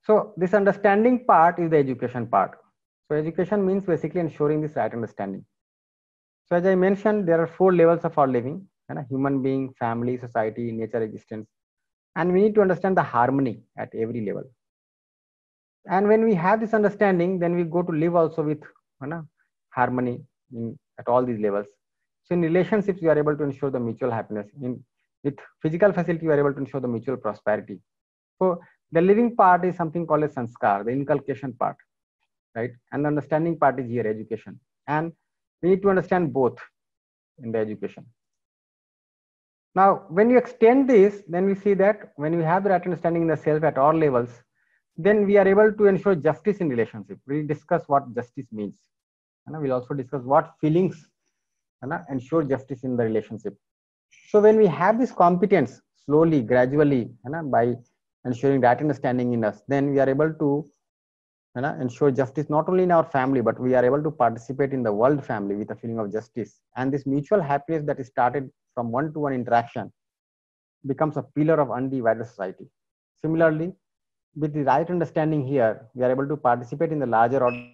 So this understanding part is the education part. So education means basically ensuring this right understanding. So as I mentioned, there are 4 levels of our living: human being, family, society, nature, existence. And we need to understand the harmony at every level. And when we have this understanding, then we go to live also with harmony at all these levels. So in relationships, we are able to ensure the mutual happiness. With physical facility, we are able to ensure the mutual prosperity. So the living part is something called as sanskar, the inculcation part, right? And the understanding part is here, education. And we need to understand both in the education. Now, when you extend this, then we see that when we have the right understanding in the self at all levels, then we are able to ensure justice in relationship. We'll discuss what justice means. And we'll also discuss what feelings ensure justice in the relationship. So when we have this competence slowly, gradually, by ensuring that understanding in us, then we are able to ensure justice not only in our family, but we are able to participate in the world family with a feeling of justice. And this mutual happiness that is started from one-to-one interaction becomes a pillar of undivided society. Similarly, with the right understanding here, we are able to participate in the larger order